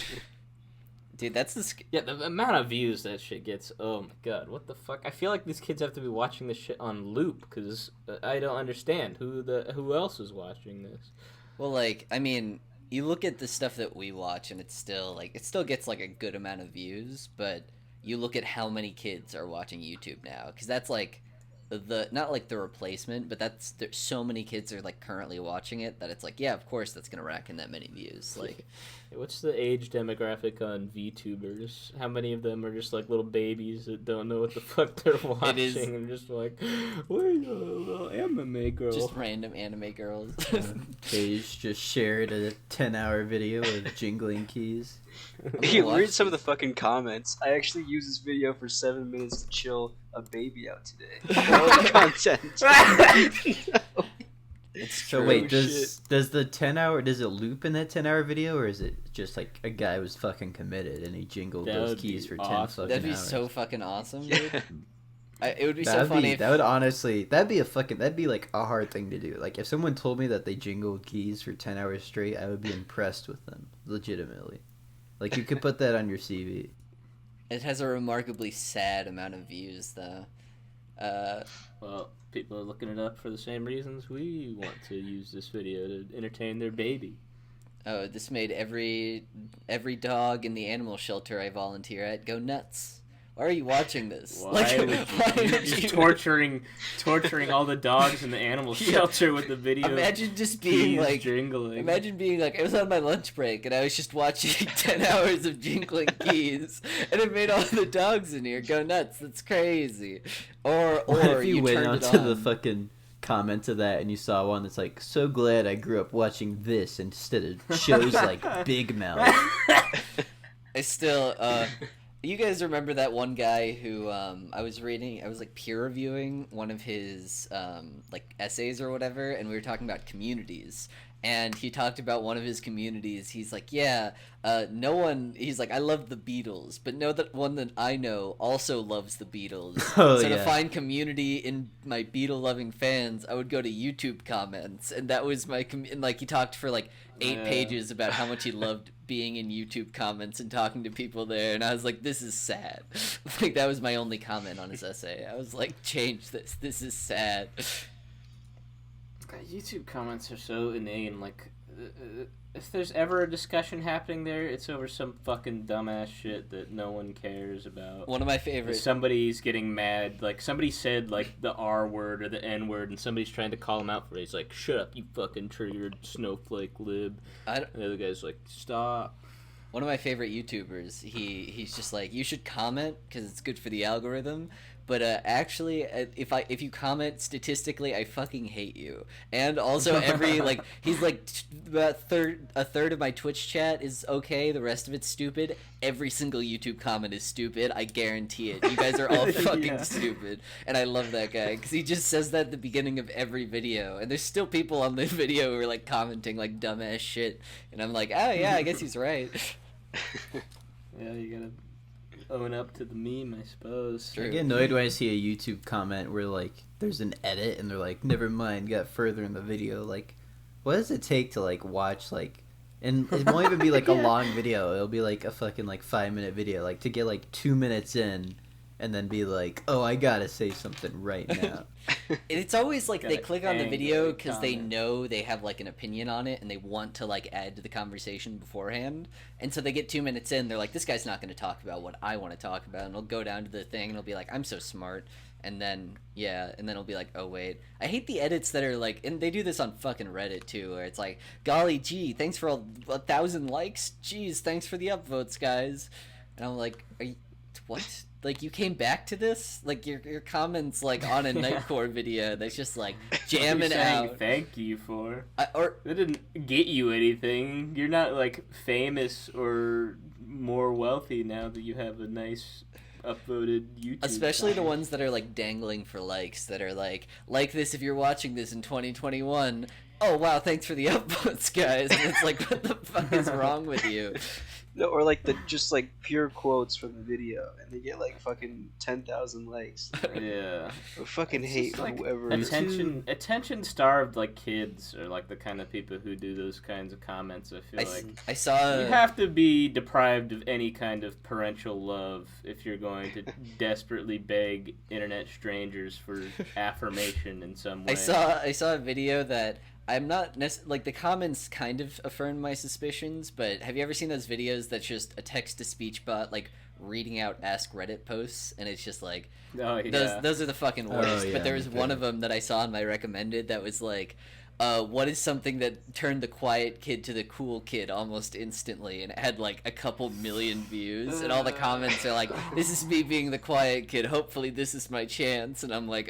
Dude, that's the amount of views that shit gets. Oh my god, what the fuck? I feel like these kids have to be watching this shit on loop because I don't understand who else is watching this. Well, like, I mean, you look at the stuff that we watch and it's still like it still gets like a good amount of views, but you look at how many kids are watching YouTube now, because that's like the not like the replacement, but that's there's so many kids are like currently watching it that it's like, yeah, of course that's gonna rack in that many views. Like, what's the age demographic on VTubers? How many of them are just like little babies that don't know what the fuck they're watching and just like, where's a little anime girl? Just random anime girls. Paige just shared a 10-hour video of jingling keys. You read some of the fucking comments. I actually used this video for 7 minutes to chill a baby out today. Content. No. So wait, does the 10-hour, does it loop in that 10-hour video, or is it just like a guy was fucking committed and he jingled those keys for 10 fucking hours? That'd be so fucking awesome, dude. It would be so funny. That would honestly, that'd be like a hard thing to do. Like if someone told me that they jingled keys for 10 hours straight, I would be impressed with them, legitimately. Like you could put that on your CV. It has a remarkably sad amount of views, though. Well, people are looking it up for the same reasons we want to use this video to entertain their baby. Oh, this made every dog in the animal shelter I volunteer at go nuts. Why are you watching this? Why just torturing all the dogs in the animal shelter with the video? Imagine just being like, jingling. Imagine being like, I was on my lunch break and I was just watching 10 hours of jingling keys, and it made all the dogs in here go nuts. That's crazy. Or if you went onto the fucking comment to that and you saw one that's like, so glad I grew up watching this instead of shows like Big Mouth. I still, you guys remember that one guy who I was like peer reviewing one of his like essays or whatever, and we were talking about communities. And he talked about one of his communities. He's like, yeah, no one. He's like, I love the Beatles, but no, that one that I know also loves the Beatles. So to find community in my Beatle-loving fans, I would go to YouTube comments, and that was my. And like he talked for like 8 pages about how much he loved being in YouTube comments and talking to people there. And I was like, this is sad. Like that was my only comment on his essay. I was like, change this. This is sad. YouTube comments are so inane. Like, if there's ever a discussion happening there, it's over some fucking dumbass shit that no one cares about. One of my favorites. Somebody's getting mad. Like, somebody said, like, the R word or the N word, and somebody's trying to call him out for it. He's like, shut up, you fucking triggered snowflake lib. And the other guy's like, stop. One of my favorite YouTubers, he's just like, you should comment because it's good for the algorithm. But actually, if you comment statistically, I fucking hate you. And also every like he's like a third of my Twitch chat is okay. The rest of it's stupid. Every single YouTube comment is stupid. I guarantee it. You guys are all fucking stupid. And I love that guy because he just says that at the beginning of every video. And there's still people on the video who are like commenting like dumbass shit. And I'm like, oh yeah, I guess he's right. Yeah, you gotta own up to the meme, I suppose. I get annoyed when I see a YouTube comment where like there's an edit and they're like, never mind, got further in the video. Like, what does it take to like watch like, and it won't even be like a long video. It'll be like a fucking like 5-minute video. Like to get like 2 minutes in and then be like, oh, I gotta say something right now. It's always like they click on the video because they know they have like an opinion on it and they want to like add to the conversation beforehand. And so they get 2 minutes in, they're like, this guy's not going to talk about what I want to talk about. And it'll go down to the thing and it'll be like, I'm so smart. And then, and then it'll be like, oh wait. I hate the edits that are like, and they do this on fucking Reddit too, where it's like, golly gee, thanks for 1,000 likes. Jeez, thanks for the upvotes, guys. And I'm like, what? Like, you came back to this? Like, your comments, like, on a Nightcore video that's just, like, jamming out. Thank you for. That didn't get you anything. You're not, like, famous or more wealthy now that you have a nice upvoted YouTube Especially the ones that are, like, dangling for likes, that are, like this if you're watching this in 2021. Oh, wow, thanks for the upvotes, guys. And it's like, what the fuck is wrong with you? No, or like just like pure quotes from the video, and they get like fucking 10,000 likes. Yeah, I fucking hate like whoever. Attention starved like kids are like the kind of people who do those kinds of comments. I feel I saw you have to be deprived of any kind of parental love if you're going to desperately beg internet strangers for affirmation in some way. I saw a video that. I'm not like the comments kind of affirm my suspicions, but have you ever seen those videos that's just a text-to-speech bot like reading out Ask Reddit posts, and it's just like those are the fucking worst. But there was one of them that I saw in my recommended that was like, what is something that turned the quiet kid to the cool kid almost instantly, and it had like a couple million views, and all the comments are like, this is me being the quiet kid, hopefully this is my chance. And I'm like,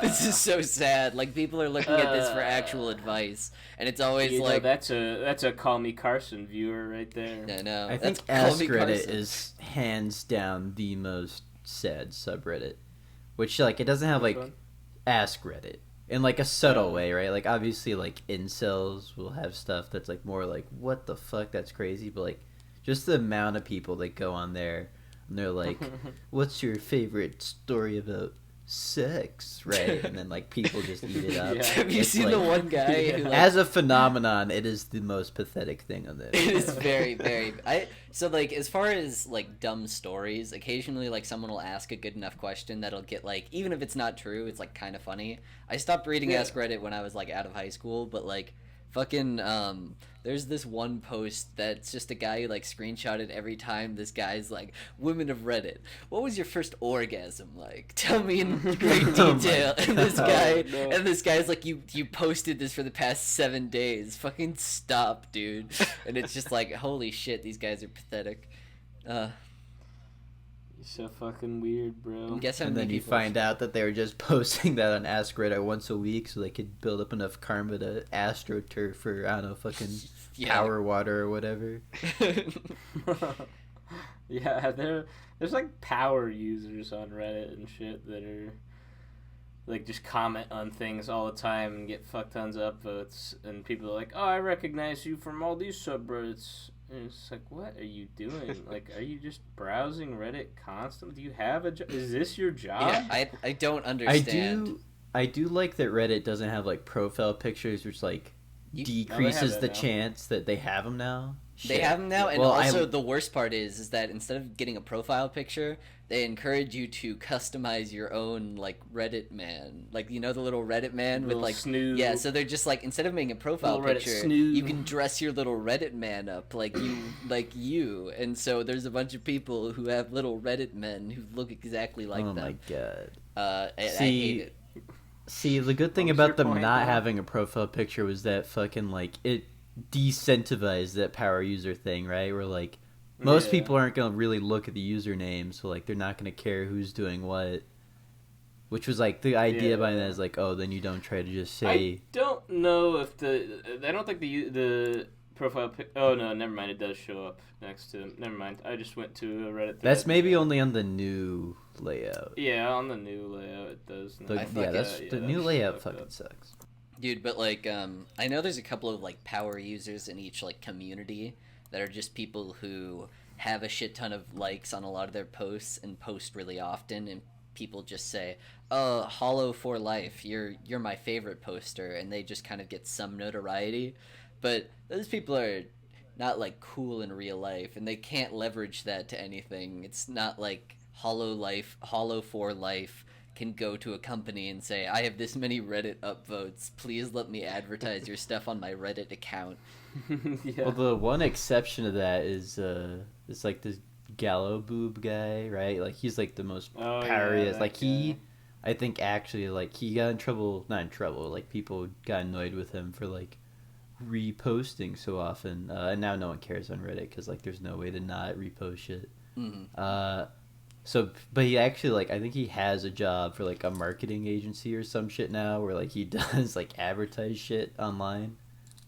this is so sad. Like, people are looking at this for actual advice, and it's always like, that's a Call Me Carson viewer right there. I know. I think Ask Reddit is hands down the most sad subreddit, which like it doesn't have like Ask Reddit in like a subtle way, right? Like obviously like incels will have stuff that's like more like, what the fuck, that's crazy. But like just the amount of people that go on there and they're like, what's your favorite story about sex, right? And then like people just eat it up. Have you seen the one guy who, like, as a phenomenon, it is the most pathetic thing on this. It is very, very. So like as far as like dumb stories, occasionally like someone will ask a good enough question that'll get like, even if it's not true, it's like kind of funny. I stopped reading Ask Reddit when I was like out of high school, but like Fucking there's this one post that's just a guy who like screenshotted every time this guy's like, women of Reddit, what was your first orgasm like? Tell me in great detail. And this guy's like, you posted this for the past 7 days. Fucking stop, dude. And it's just like, holy shit, these guys are pathetic. So fucking weird, bro. And then you find out that they were just posting that on Ask Reddit once a week so they could build up enough karma to AstroTurf for, I don't know, fucking power water or whatever. Yeah, there's like power users on Reddit and shit that are like just comment on things all the time and get fuck tons of upvotes, and people are like, oh, I recognize you from all these subreddits. And it's like, what are you doing? Like, are you just browsing Reddit constantly? Do you have a job? Is this your job? Yeah, I don't understand. I do like that Reddit doesn't have, like, profile pictures, which, like, decreases the chance that they have them now. They have them now, and also the worst part is that instead of getting a profile picture, they encourage you to customize your own, like, Reddit man. Like, you know the little Reddit man with, like... Snoo. Yeah, so they're just, like, instead of making a profile picture, you can dress your little Reddit man up like you. And so there's a bunch of people who have little Reddit men who look exactly like them. Oh, my God. I hate it. See, the good thing about them not having a profile picture was that fucking, like, it decentivized that power user thing, right? Where, like, most people aren't going to really look at the username, so, like, they're not going to care who's doing what. Which was, like, the idea behind that is, like, oh, then you don't try to just say... I don't know if I don't think the profile oh, no, never mind. It does show up next to... Never mind. I just went to a Reddit thread. That's maybe only on the new layout. Yeah, on the new layout it does. The new layout fucking sucks. Dude, but, like, I know there's a couple of, like, power users in each, like, community that are just people who have a shit ton of likes on a lot of their posts and post really often, and people just say, oh, Hollow for life, you're my favorite poster, and they just kind of get some notoriety. But those people are not, like, cool in real life, and they can't leverage that to anything. It's not like Hollow for life can go to a company and say, I have this many Reddit upvotes, please let me advertise your stuff on my Reddit account. Well, the one exception to that is it's like this Gallo Boob guy, right? Like, he's like the most power-iest. Like, he, I think, actually, like, he got in trouble, not in trouble, like, people got annoyed with him for, like, reposting so often, and now no one cares on Reddit because, like, there's no way to not repost shit. But he actually, like, I think he has a job for, like, a marketing agency or some shit now where, like, he does, like, advertise shit online,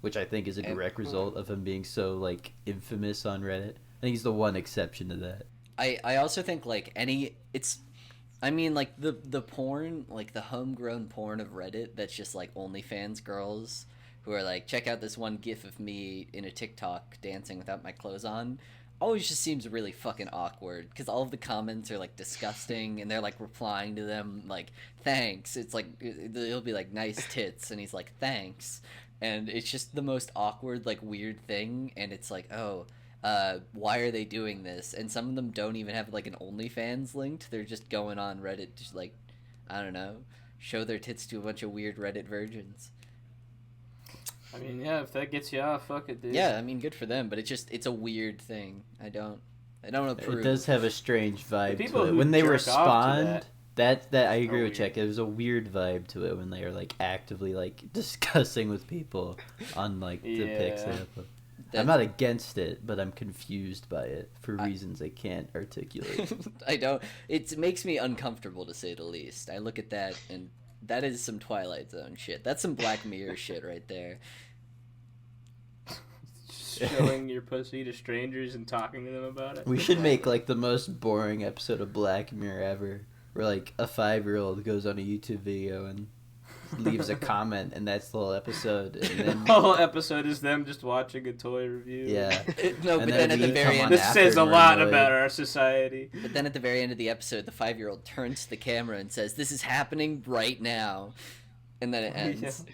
which I think is a direct result of him being so, like, infamous on Reddit. I think he's the one exception to that. I also think, like, like, the porn, like, the homegrown porn of Reddit that's just, like, OnlyFans girls who are like, check out this one gif of me in a TikTok dancing without my clothes on, always just seems really fucking awkward because all of the comments are, like, disgusting, and they're, like, replying to them like, thanks. It's like, it'll be like, nice tits, and he's like, thanks. And it's just the most awkward, like, weird thing, and it's like, oh, why are they doing this? And some of them don't even have, like, an OnlyFans linked. They're just going on Reddit to, like, I don't know, show their tits to a bunch of weird Reddit virgins. I mean, yeah, if that gets you off, fuck it, dude. Yeah, I mean, good for them, but it's a weird thing. I don't approve. It does have a strange vibe to it. When they respond, that I agree with Czech. It was a weird vibe to it when they are, like, actively, like, discussing with people on, like, the pics they upload. I'm not against it, but I'm confused by it for reasons I can't articulate. It makes me uncomfortable, to say the least. I look at that, and that is some Twilight Zone shit. That's some Black Mirror shit right there. Showing your pussy to strangers and talking to them about it. We should make, like, the most boring episode of Black Mirror ever, where, like, a 5-year-old goes on a YouTube video and leaves a comment, and that's the whole episode. And then... The whole episode is them just watching a toy review. Yeah. But then at the very end... This says a lot about our society. But then at the very end of the episode, the 5-year-old turns to the camera and says, this is happening right now. And then it ends.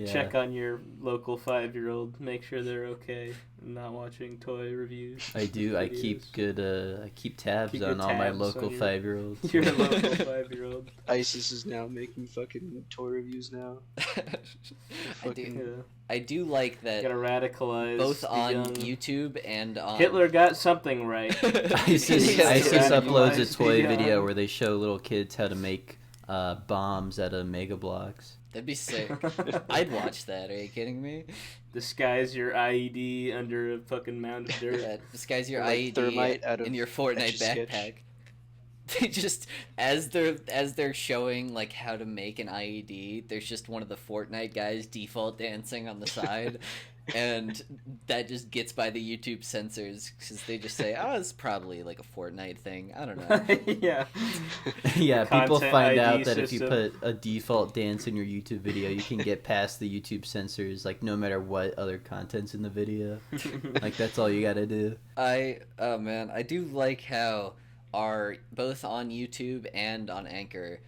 Check on your local 5-year-old. Make sure they're okay. And not watching toy reviews. I do. Videos. I keep tabs on all my local 5-year-olds. Your local 5-year-old. ISIS is now making fucking toy reviews now. I do like that. Gotta radicalize both on YouTube and on. Hitler got something right. ISIS uploads a toy video where they show little kids how to make bombs out of Mega Bloks. That'd be sick. I'd watch that. Are you kidding me? Disguise your IED under a fucking mound of dirt. Yeah, disguise your IED in your Fortnite backpack. They just as they're showing like how to make an IED, there's just one of the Fortnite guys default dancing on the side, and that just gets by the YouTube censors because they just say, "Oh, it's probably like a Fortnite thing." I don't know. Yeah. People find out that if you put a default dance in your YouTube video, you can get past the YouTube censors, like no matter what other content's in the video. Like that's all you gotta do. I do like how. Are both on YouTube and on Anchor.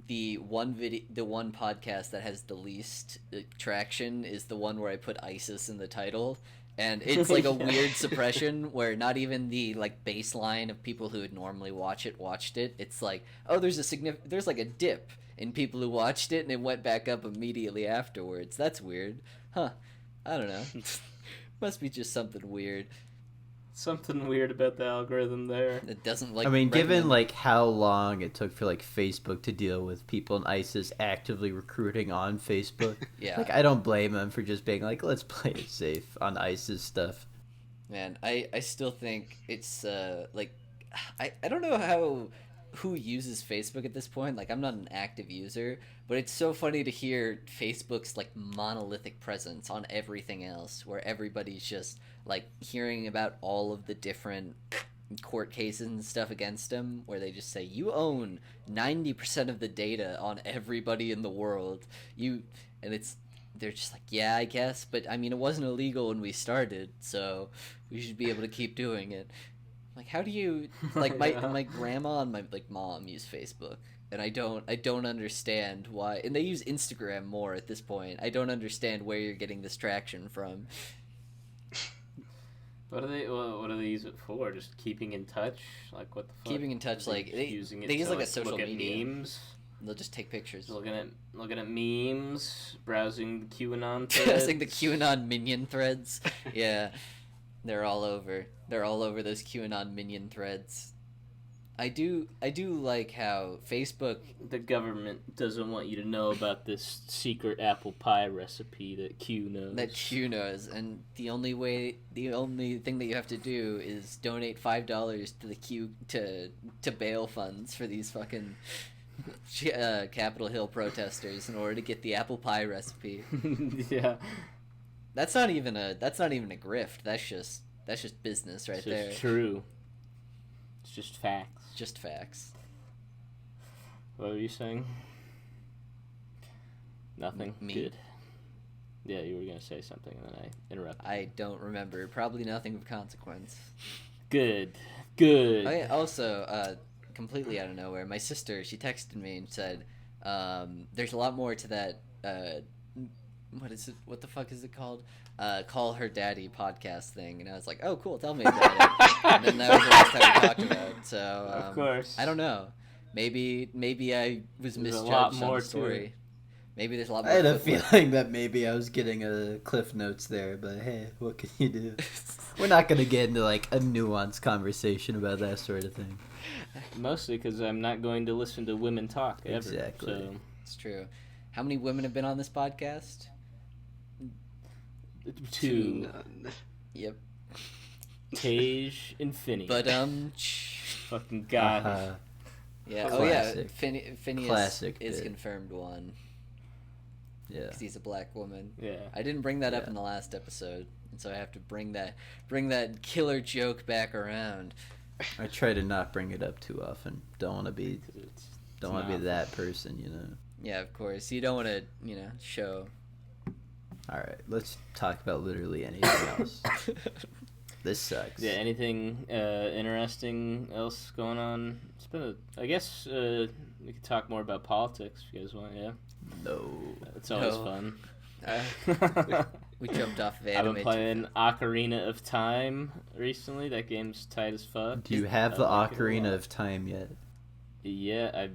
The one podcast that has the least traction is the one where I put ISIS in the title, and it's like a weird suppression where not even the like baseline of people who would normally watched it. It's like, oh, there's like a dip in people who watched it, and it went back up immediately afterwards. That's weird, huh? I don't know. Must be just something weird. Something weird about the algorithm there. It doesn't like. I mean, given like how long it took for like Facebook to deal with people in ISIS actively recruiting on Facebook, yeah, like I don't blame them for just being like, let's play it safe on ISIS stuff. Man, I still think it's like I don't know who uses Facebook at this point. Like I'm not an active user, but it's so funny to hear Facebook's like monolithic presence on everything else, where everybody's just like hearing about all of the different court cases and stuff against him, where they just say you own 90% of the data on everybody in the world. They're just like, yeah, I guess, but I mean it wasn't illegal when we started, so we should be able to keep doing it. Like, how do you like my grandma and my like mom use Facebook, and I don't understand why, and they use Instagram more at this point. I don't understand where you're getting this traction from. What do they use it for? Just keeping in touch? Like what the fuck? Keeping in touch, like they use like a social media. Memes. They'll just take pictures. Looking at memes, browsing the QAnon threads. Browsing the QAnon minion threads. Yeah. They're all over those QAnon minion threads. I do like how Facebook... The government doesn't want you to know about this secret apple pie recipe that Q knows. That Q knows, and the only thing that you have to do is donate $5 to the Q to bail funds for these fucking Capitol Hill protesters in order to get the apple pie recipe. Yeah. That's not even a grift. That's just business right there. It's true. It's just facts. Just facts. What were you saying? Nothing. Me? Good. Yeah, you were gonna say something, and then I interrupted. I don't remember. Probably nothing of consequence. Good. Oh, yeah, also, completely out of nowhere, my sister, she texted me and said, "There's a lot more to that." What is it? What the fuck is it called? Call Her Daddy podcast thing, and I was like, "Oh, cool! Tell me about it." And then that was the last time we talked about it. So, of course, I don't know. Maybe I was misjudged on the story. Maybe there's a lot more. I had a feeling that maybe I was getting a Cliff Notes there, but hey, what can you do? We're not gonna get into like a nuanced conversation about that sort of thing. Mostly because I'm not going to listen to women talk ever. Exactly. So. It's true. How many women have been on this podcast? 2. Yep. Tage and Finny. But fucking god. Yeah. Classic. Oh yeah. Phineas Classic is bit. Confirmed one. Yeah. Because he's a black woman. Yeah. I didn't bring that up in the last episode, and so I have to bring that killer joke back around. I try to not bring it up too often. Don't want to be that person, you know. Yeah, of course. You don't want to, show. All right, let's talk about literally anything else. This sucks. Yeah, anything interesting else going on? It's been I guess we could talk more about politics if you guys want, yeah? No. It's always fun. We jumped off of anime. I've been playing Ocarina of Time recently. That game's tight as fuck. Do you have the Ocarina of Time yet? Yeah,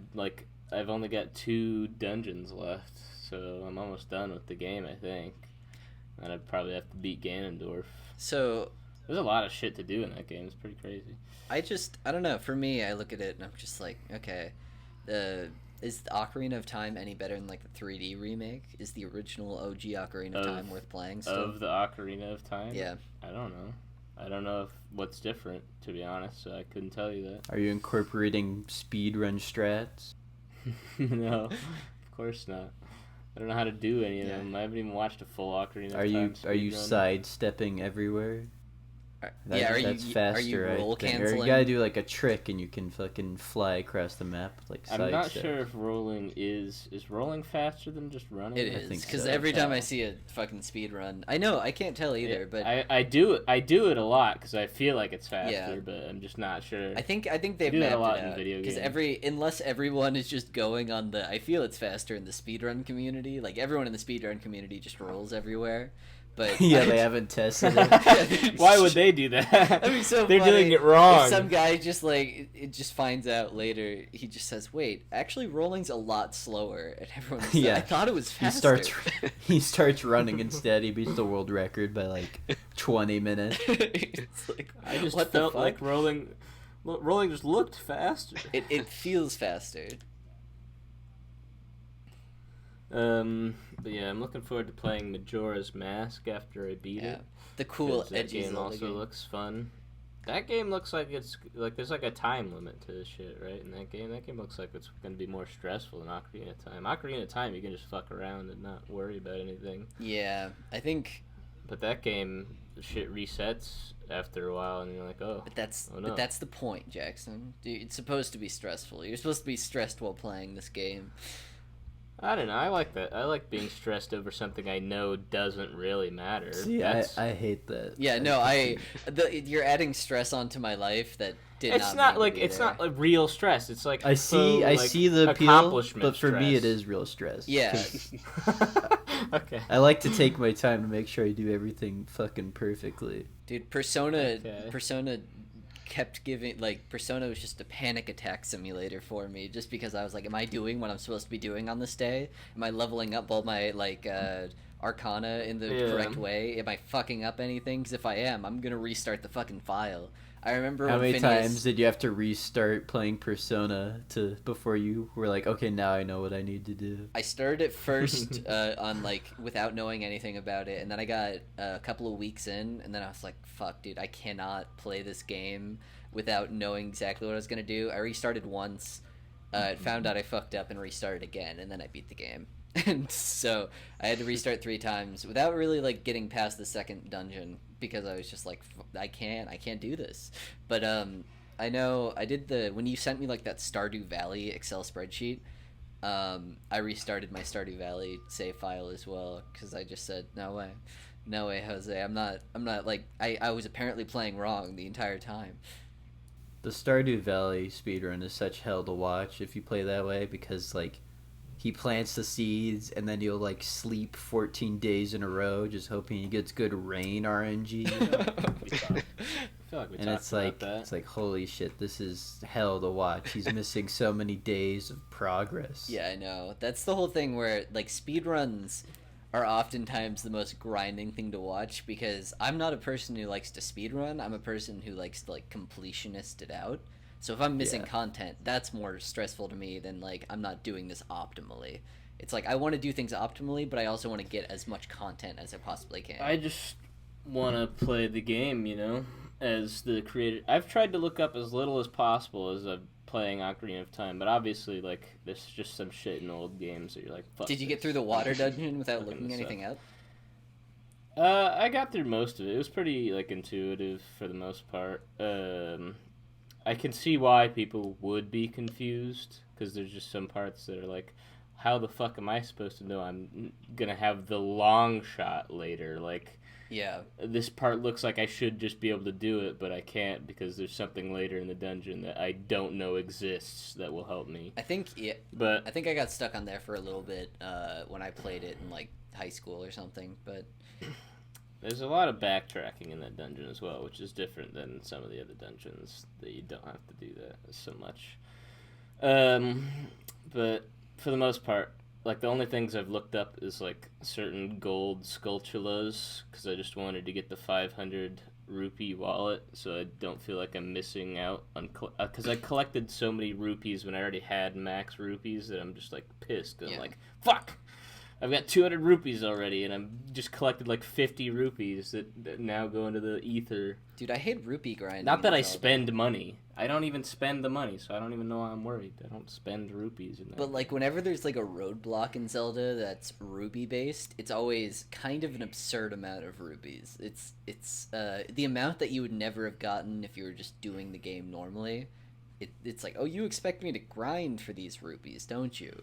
I've only got 2 dungeons left, so I'm almost done with the game, I think. And I'd probably have to beat Ganondorf. So there's a lot of shit to do in that game. It's pretty crazy. I don't know. For me, I look at it and I'm just like, okay, is the Ocarina of Time any better than like the 3D remake? Is the original OG Ocarina of Time worth playing still? Of the Ocarina of Time? Yeah. I don't know. I don't know what's different, to be honest, so I couldn't tell you that. Are you incorporating speedrun strats? No, of course not. I don't know how to do any of them. I haven't even watched a full Ocarina of Time. Are you sidestepping everywhere? That's faster, are you roll canceling? Or you gotta do like a trick and you can fucking fly across the map like sidestep. I'm not sure if rolling is rolling faster than just running. It is, because every time I see a fucking speed run, I know I can't tell either, but I do it a lot because I feel like it's faster, but I'm just not sure. I think they've do mapped that a lot it in out video games. because unless everyone is just going on the I feel it's faster in the speedrun community, like everyone in the speedrun community just rolls everywhere. But yeah, they haven't tested it. Why would they do that? That'd be so They're funny. doing it wrong. If some guy just it just finds out later, he just says, "Wait, actually, rolling's a lot slower," and everyone's like, I thought it was faster. He starts running instead. He beats the world record by like 20 minutes. It's like, I just felt like rolling just looked faster. It feels faster. But yeah, I'm looking forward to playing Majora's Mask after I beat it. The cool edgy game also looks fun. That game looks like it's like there's like a time limit to this shit, right? In that game looks like it's gonna be more stressful than Ocarina of Time. Ocarina of Time, you can just fuck around and not worry about anything. Yeah, I think. But that game, the shit resets after a while, and you're like, oh. But that's the point, Jackson. It's supposed to be stressful. You're supposed to be stressed while playing this game. I don't know. I like that. I like being stressed over something I know doesn't really matter. See, I hate that. Yeah, no, you're adding stress onto my life that did it's not like it's not like real stress. It's like I see the appeal, but for me it is real stress. Yeah. Okay. I like to take my time to make sure I do everything fucking perfectly. Dude, Persona kept giving Persona was just a panic attack simulator for me, just because I was like, am I doing what I'm supposed to be doing on this day? Am I leveling up all my arcana in the correct way? Am I fucking up anything? Because if I am, I'm gonna restart the fucking file. I remember how many times did you have to restart playing Persona before you were like, okay, now I know what I need to do? I started it first on without knowing anything about it, and then I got a couple of weeks in, and then I was like, fuck, dude, I cannot play this game without knowing exactly what I was gonna do. I restarted once, found out I fucked up, and restarted again, and then I beat the game. And so I had to restart 3 times without really getting past the second dungeon, because I was just like, I can't do this. But I know I did when you sent me that Stardew Valley Excel spreadsheet, I restarted my Stardew Valley save file as well, because I just said, no way, Jose, I'm not I was apparently playing wrong the entire time. The Stardew Valley speedrun is such hell to watch if you play that way, because he plants the seeds, and then you'll sleep 14 days in a row, just hoping he gets good rain RNG. I feel like we talked about that. It's like, holy shit, this is hell to watch. He's missing so many days of progress. Yeah, I know. That's the whole thing where speedruns are oftentimes the most grinding thing to watch, because I'm not a person who likes to speedrun. I'm a person who likes to completionist it out. So if I'm missing content, that's more stressful to me than I'm not doing this optimally. It's I want to do things optimally, but I also want to get as much content as I possibly can. I just want to play the game, as the creator. I've tried to look up as little as possible as I'm playing Ocarina of Time, but obviously there's just some shit in old games that you're like, fuck. Did you get through the water dungeon without looking anything up? I got through most of it. It was pretty intuitive for the most part. I can see why people would be confused, because there's just some parts that are how the fuck am I supposed to know I'm gonna have the long shot later? Yeah. This part looks like I should just be able to do it, but I can't because there's something later in the dungeon that I don't know exists that will help me. I think I got stuck on there for a little bit when I played it in high school or something. But there's a lot of backtracking in that dungeon as well, which is different than some of the other dungeons that you don't have to do that so much. But for the most part, like, the only things I've looked up is, like, certain gold skulltulas, because I just wanted to get the 500 rupee wallet, so I don't feel like I'm missing out on, because I collected so many rupees when I already had max rupees that I'm just, like, pissed. I'm like, fuck! I've got 200 rupees already, and I'm just collected like 50 rupees that now go into the ether. Dude, I hate rupee grinding. Not that I spend money. I don't even spend the money, so I don't even know why I'm worried. I don't spend rupees in that. But, like, whenever there's, like, a roadblock in Zelda that's rupee-based, it's always kind of an absurd amount of rupees. It's the amount that you would never have gotten if you were just doing the game normally. It's like, oh, you expect me to grind for these rupees, don't you?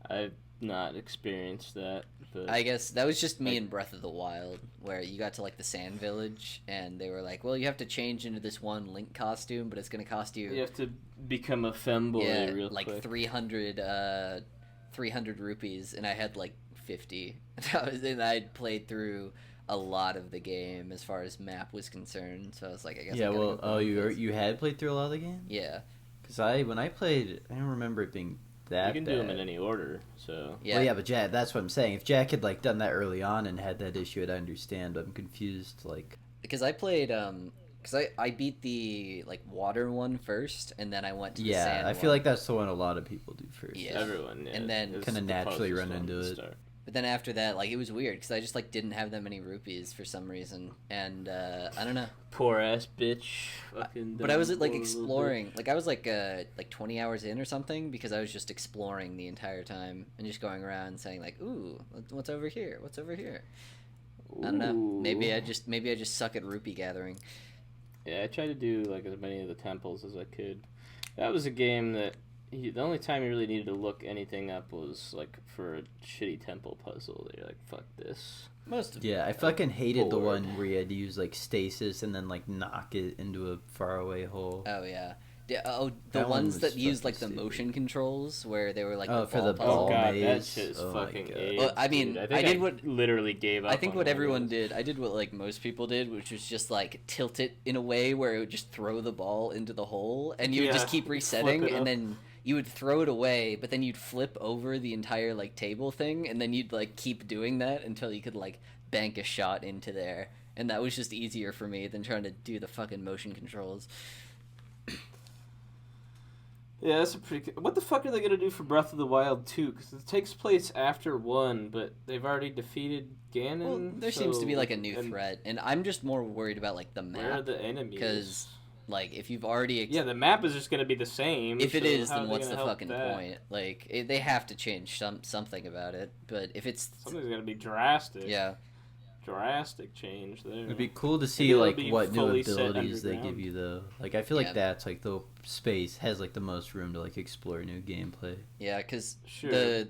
I've not experienced that. But I guess that was just me in Breath of the Wild, where you got to, like, the Sand Village, and they were like, well, you have to change into this one Link costume, but it's going to cost you... You have to become a femboy real like quick. 300 rupees, and I had, like, 50. And I'd played through a lot of the game as far as map was concerned, so I was like, I guess... Yeah, well, you had played through a lot of the game? Yeah. Because when I played, I don't remember it being... You can do them in any order, so... Yeah. Well, yeah, but Jack, that's what I'm saying. If Jack had, like, done that early on and had that issue, I'd understand. I'm confused, like... Because I played, because I beat the, like, water one first, and then I went to the sand I feel one. like that's the one a lot of people do first. Yeah. Everyone, yeah. And then... kind of naturally run into it. But then after that, like, it was weird, because I just, like, didn't have that many rupees for some reason, and, I don't know. Poor ass bitch. Fucking But I was, like, exploring, like, I was, like 20 hours in or something, because I was just exploring the entire time, and just going around saying, like, ooh, what's over here? What's over here? Ooh. I don't know. Maybe I just suck at rupee gathering. Yeah, I tried to do, like, as many of the temples as I could. That was a game that... the only time you really needed to look anything up was, like, for a shitty temple puzzle. You're like, fuck this. Most of Yeah, I fucking hated the one where you had to use, like, stasis and then, like, knock it into a faraway hole. Oh, yeah. The That ones that fucking used, like, the stupid. motion controls, where they were, like, for the puzzle. Oh, God, maze. that shit is Oh, fucking my God. AIDS, Well, I mean, dude. I did what... literally gave up I think on what all everyone those. did, I did what, like, most people did, which was just, like, tilt it in a way where it would just throw the ball into the hole, and you would just keep resetting, Flip it and up. then you would throw it away, but then you'd flip over the entire, like, table thing, and then you'd, like, keep doing that until you could, like, bank a shot into there. And that was just easier for me than trying to do the fucking motion controls. Yeah, that's a pretty... What the fuck are they gonna do for Breath of the Wild 2? Because it takes place after 1, but they've already defeated Ganon. Well, there seems to be, like, a new threat, and I'm just more worried about, like, the map. Where are the enemies? Because, like, if you've already... Yeah, the map is just gonna be the same. If it so is, how then are they what's gonna the help fucking that? point? Like, they have to change something about it, but if it's... Something's gonna be drastic. Yeah. Drastic change there. It'd be cool to see, Maybe like, it'll be what new fully set abilities they underground. give you, though. Like, I feel like Yeah. that's, like, the space has, like, the most room to, like, explore new gameplay. Yeah, because Sure. the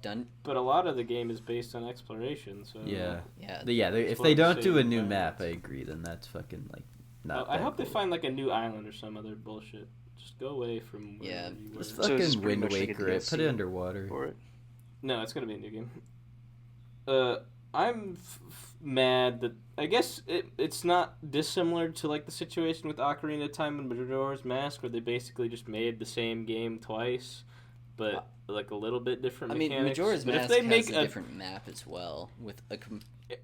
dun... But a lot of the game is based on exploration, so... Yeah. Yeah. If Explore they the don't do a same new environments. map, I agree, then that's fucking, like, not I that hope they cool. find, like, a new island or some other bullshit. Just go away from where Yeah. you were. Just So this is fucking pretty Wind much like a Waker it, put it DLC underwater. for it. No, it's gonna be a new game. I'm mad that I guess it's not dissimilar to like the situation with Ocarina of Time and Majora's Mask, where they basically just made the same game twice, but like a little bit different I mean, mechanics. Majora's But Mask if they has make a different map as well, with a...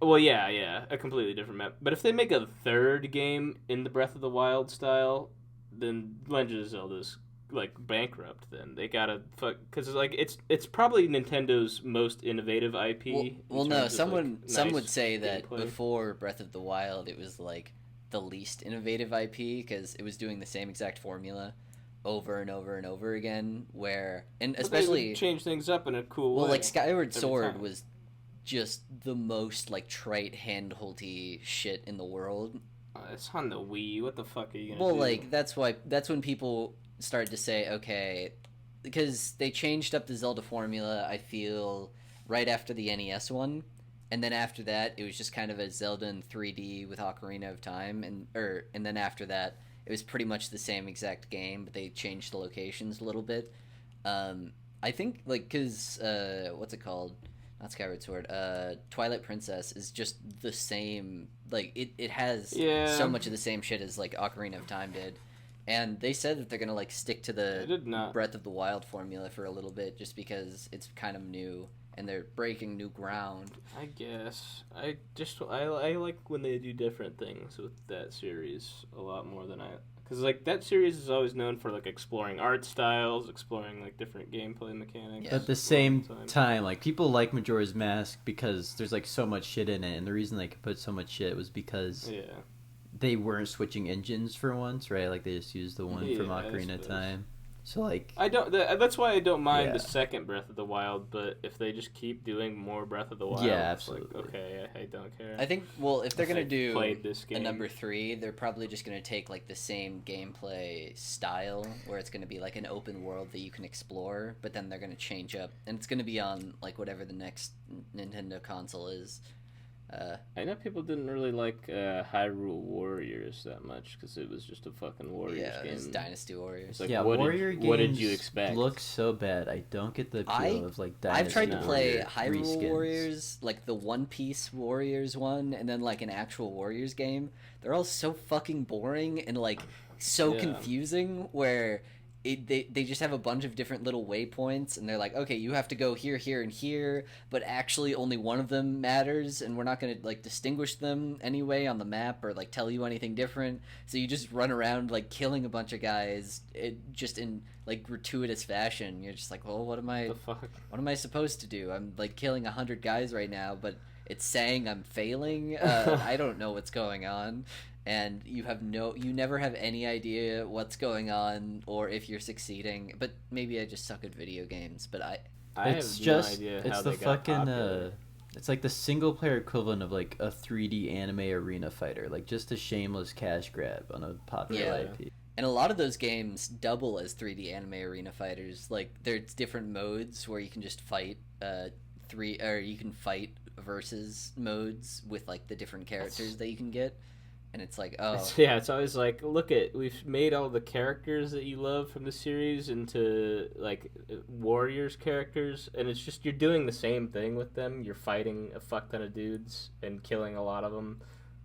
well, yeah, a completely different map. But if they make a third game in the Breath of the Wild style, then Legend of Zelda's like bankrupt. Then they gotta fuck because like it's probably Nintendo's most innovative IP. Well, no, some would say that gameplay. before Breath of the Wild, it was like the least innovative IP because it was doing the same exact formula over and over and over again. Where and But especially they would change things up in a cool way. well, like Skyward every Sword time. was just the most like trite handholdy shit in the world. It's on the Wii. What the fuck are you gonna Well, do? like that's when people started to say, okay, because they changed up the Zelda formula. I feel right after the NES one, and then after that, it was just kind of a Zelda in 3D with Ocarina of Time, and then after that, it was pretty much the same exact game, but they changed the locations a little bit. I think like because what's it called? not Skyward Sword. Twilight Princess is just the same. Like it has so much of the same shit as like Ocarina of Time did, and they said that they're gonna like stick to the Breath of the Wild formula for a little bit, just because it's kind of new and they're breaking new ground. I guess I like when they do different things with that series a lot more than because like that series is always known for like exploring art styles, exploring like different gameplay mechanics. Yeah. At the same time, like people like Majora's Mask because there's like so much shit in it, and the reason they could put so much shit was because they weren't switching engines for once, right? Like they just used the one from Ocarina of Time. So like that's why I don't mind the second Breath of the Wild, but if they just keep doing more Breath of the Wild, absolutely. Like, okay, I don't care. I think if they're gonna do a number 3, they're probably just gonna take like the same gameplay style, where it's gonna be like an open world that you can explore, but then they're gonna change up, and it's gonna be on like whatever the next Nintendo console is. I know people didn't really like Hyrule Warriors that much because it was just a fucking Warriors game. Yeah, it was Dynasty Warriors. Like, Warrior games what did you expect? Look so bad. I don't get the appeal of like Dynasty. I've tried to play Hyrule Warriors, like the One Piece Warriors one, and then like an actual Warriors game. They're all so fucking boring and like so confusing, where they just have a bunch of different little waypoints, and they're like, okay, you have to go here, here, and here, but actually only one of them matters, and we're not going to like distinguish them anyway on the map or like tell you anything different. So you just run around like killing a bunch of guys, just in like gratuitous fashion. You're just like, well, what am I supposed to do? I'm like killing 100 guys right now, but it's saying I'm failing. I don't know what's going on. And you never have any idea what's going on or if you're succeeding. But maybe I just suck at video games. But I have no idea how they got popular. It's like the single player equivalent of like a 3D anime arena fighter, like just a shameless cash grab on a popular IP. And a lot of those games double as 3D anime arena fighters. Like there's different modes where you can just fight you can fight versus modes with like the different characters that you can get. And it's like, it's always like, we've made all the characters that you love from the series into like Warriors characters, and it's just you're doing the same thing with them. You're fighting a fuck ton of dudes and killing a lot of them.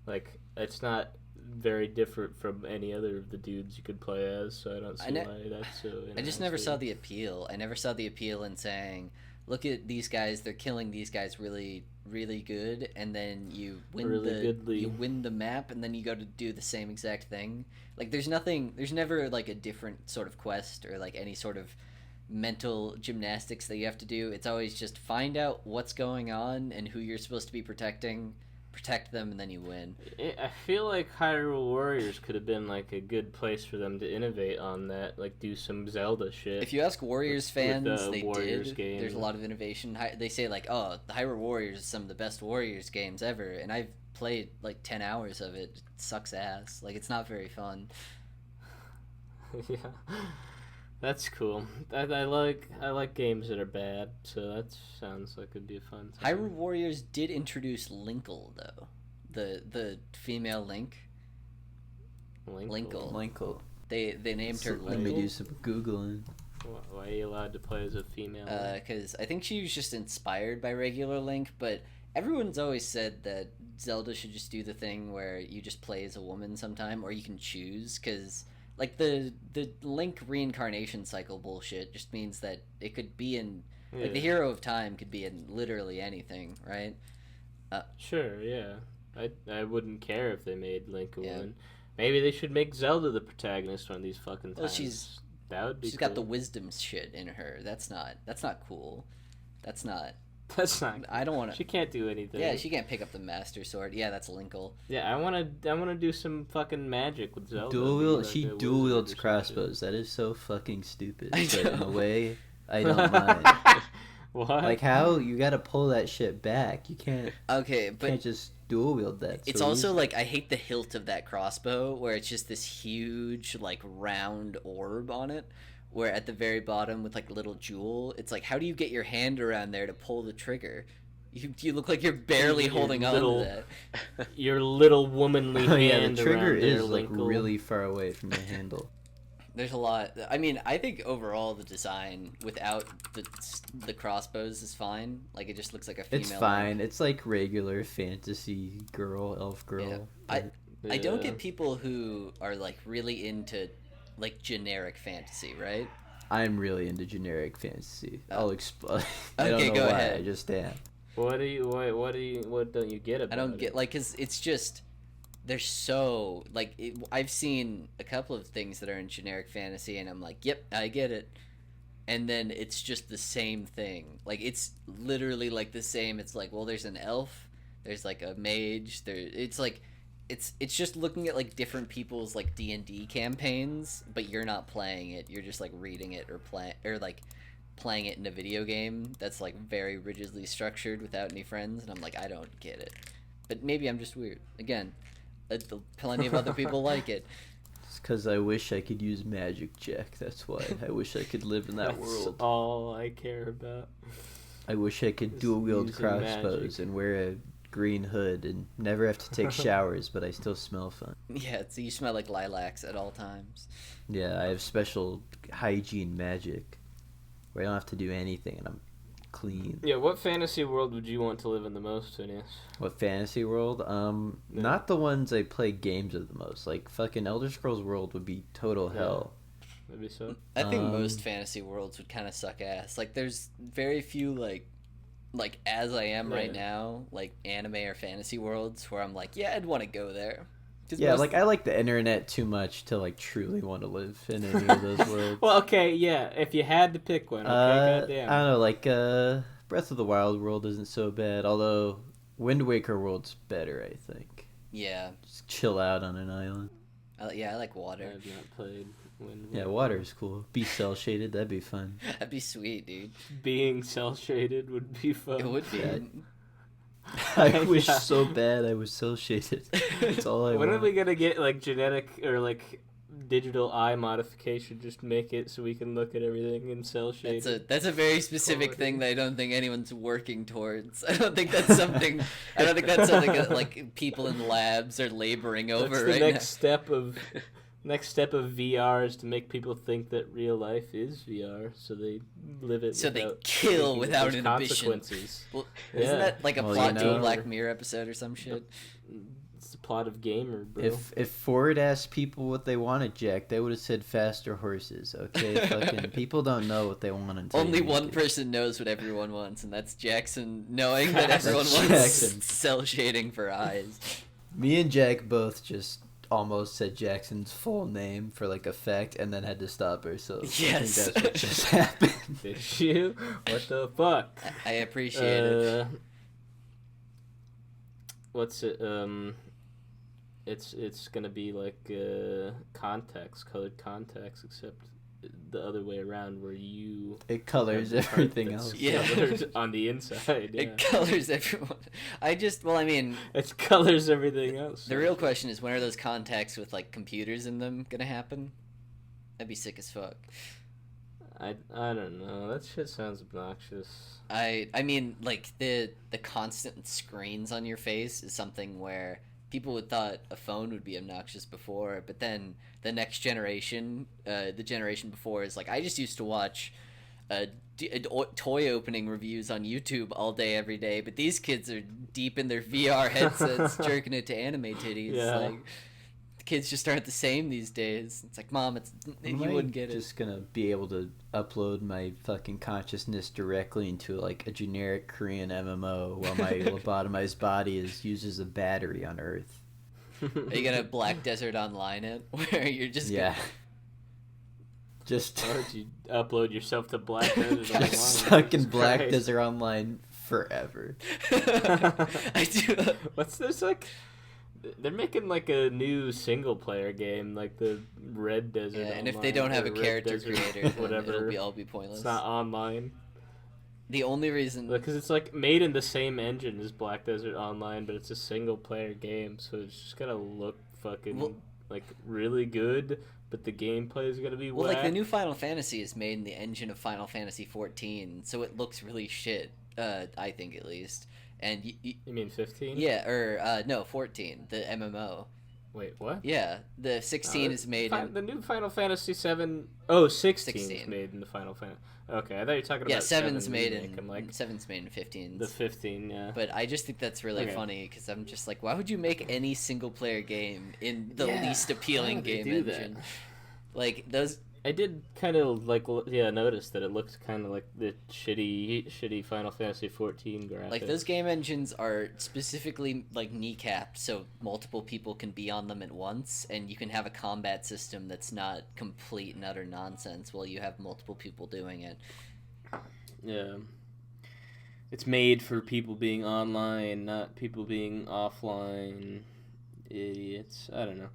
Like it's not very different from any other of the dudes you could play as. So I don't see why that's so interesting. I just never saw the appeal. I never saw the appeal in saying, look at these guys, they're killing these guys really, really good, and then you win the map, and then you go to do the same exact thing. Like there's never like a different sort of quest or like any sort of mental gymnastics that you have to do. It's always just find out what's going on and who you're supposed to be protect them, and then you win. I feel like Hyrule Warriors could have been like a good place for them to innovate on that, like do some Zelda shit. If you ask Warriors fans, they Warriors did. Game. There's a lot of innovation. They say like, oh, the Hyrule Warriors is some of the best Warriors games ever, and I've played like 10 hours of it. It sucks ass. Like it's not very fun. Yeah. That's cool. I like games that are bad, so that sounds like it'd be a fun time. Hyrule Warriors did introduce Linkle though, the female Link. Linkle. They named her Linkle. Let me do some googling. Why are you allowed to play as a female? Because I think she was just inspired by regular Link, but everyone's always said that Zelda should just do the thing where you just play as a woman sometime, or you can choose, because like the Link reincarnation cycle bullshit just means that it could be in like the Hero of Time could be in literally anything, right? Sure, yeah. I wouldn't care if they made Link a woman. Maybe they should make Zelda the protagonist one of these fucking times. That would be She's got the wisdom shit in her. That's not cool. That's not. I don't want to. She can't do anything. Yeah, she can't pick up the Master Sword. Yeah, that's Linkle. Yeah, I want to do some fucking magic with Zelda. Dual wields crossbows. That is so fucking stupid. But in a way, I don't mind. What? Like how you got to pull that shit back? You can't. Okay, but you can't just dual wield that. It's so also like I hate the hilt of that crossbow, where it's just this huge like round orb on it. Where at the very bottom with like a little jewel, it's like, how do you get your hand around there to pull the trigger? You look like you're barely holding on to that. Your little womanly hand. The trigger around is there, like really far away from the handle. There's a lot. I mean, I think overall the design without the crossbows is fine. Like it just looks like a female. It's fine. It's like regular fantasy girl, elf girl. Yeah. I don't get people who are like really into like generic fantasy, right? I'm really into generic fantasy. I'll explain. I don't know go why. Ahead. I just am. What don't you get about it? I don't get like cuz it's just they're so like I've seen a couple of things that are in generic fantasy and I'm like, "Yep, I get it." And then it's just the same thing. Like it's literally like the same. It's like, well, there's an elf, there's like a mage, it's like it's just looking at like different people's like D&D campaigns, but you're not playing it. You're just like reading it or playing it in a video game that's like very rigidly structured without any friends, and I'm like, I don't get it. But maybe I'm just weird. Again, plenty of other people like it. It's because I wish I could use magic, Jack. That's why. I wish I could live in that world. That's all I care about. I wish I could dual wield crossbows and wear a green hood and never have to take showers, but I still smell fun. Yeah, so you smell like lilacs at all times. Yeah, I have special hygiene magic where I don't have to do anything and I'm clean. Yeah, what fantasy world would you want to live in the most, Phineas? What fantasy world? Not the ones I play games with the most. Like fucking Elder Scrolls world would be total hell. Maybe so. I think most fantasy worlds would kind of suck ass. Like there's very few like as I am right now, like anime or fantasy worlds where I'm like, yeah, I'd want to go there. Yeah, like I like the internet too much to like truly want to live in any of those worlds. Well, okay, yeah, if you had to pick one, okay, goddamn. I don't know, like Breath of the Wild world isn't so bad, although Wind Waker world's better, I think. Yeah. Just chill out on an island. Yeah, I like water. I've not played Wind Waker. Yeah, water's cool. Be cell shaded, that'd be fun. That'd be sweet, dude. Being cell shaded would be fun. It would be. Yeah. I wish so bad I was cell shaded. That's all I want. When are we gonna get like genetic or like digital eye modification? Just make it so we can look at everything in cell shaded. That's a very specific thing that I don't think anyone's working towards. I don't think that's something. I don't think that's something that like people in labs are laboring over that's the right next now. Next step of VR is to make people think that real life is VR, so they live it. So they kill without inhibition. Consequences. Well, isn't that like a plot to a Black Mirror episode or some shit? It's the plot of Gamer, bro. If Ford asked people what they wanted, Jack, they would have said faster horses. Okay, fucking people don't know what they want until only one person knows what everyone wants, and that's Jackson, knowing that everyone wants Jackson. cell shading for eyes. Me and Jack both just almost said Jackson's full name for like effect and then had to stop ourselves. Yes. I think that's what just happened. Did you? What the fuck? I appreciate it. What's it? It's gonna be like colored context, except the other way around, where it colors everything else. Yeah, on the inside. Yeah. It colors everyone. It colors everything else. The real question is, when are those contacts with like computers in them gonna happen? That'd be sick as fuck. I don't know. That shit sounds obnoxious. I mean, like the constant screens on your face is something where people would thought a phone would be obnoxious before, but then the next generation, the generation before, is like, I just used to watch toy opening reviews on YouTube all day, every day, but these kids are deep in their VR headsets jerking it to anime titties. Yeah. Like, the kids just aren't the same these days. It's like, Mom, you wouldn't get it. I'm just gonna be able to upload my fucking consciousness directly into like a generic Korean MMO while my lobotomized body uses a battery on Earth. Are you gonna Black Desert Online it, where you're just just why would you upload yourself to Black Desert Online? Stuck in Black Desert Online forever. I do. What's this like? They're making like a new single player game, like the Red Desert. Yeah, and Online, if they don't have a character Desert, creator, whatever, it'll all be pointless. It's not online. The only reason, because it's like made in the same engine as Black Desert Online, but it's a single player game, so it's just gonna look fucking like really good, but the gameplay is gonna be whack. Like the new Final Fantasy is made in the engine of Final Fantasy 14, so it looks really shit. I think at least. And you mean 15? Yeah, or no, 14, the MMO. Wait, what? Yeah, the 16 is made in... The new Final Fantasy 7... Oh, 16 is made in the Final Fantasy... Okay, I thought you were talking about 7's made remake. in... like, 7's made in 15. The 15, yeah. But I just think that's really funny, because I'm just like, why would you make any single-player game in the least appealing game engine? That? Like, those... I did kind of notice that it looks kind of like the shitty Final Fantasy 14 graphics. Like, those game engines are specifically like kneecapped so multiple people can be on them at once, and you can have a combat system that's not complete and utter nonsense while you have multiple people doing it. Yeah. It's made for people being online, not people being offline. Idiots. I don't know.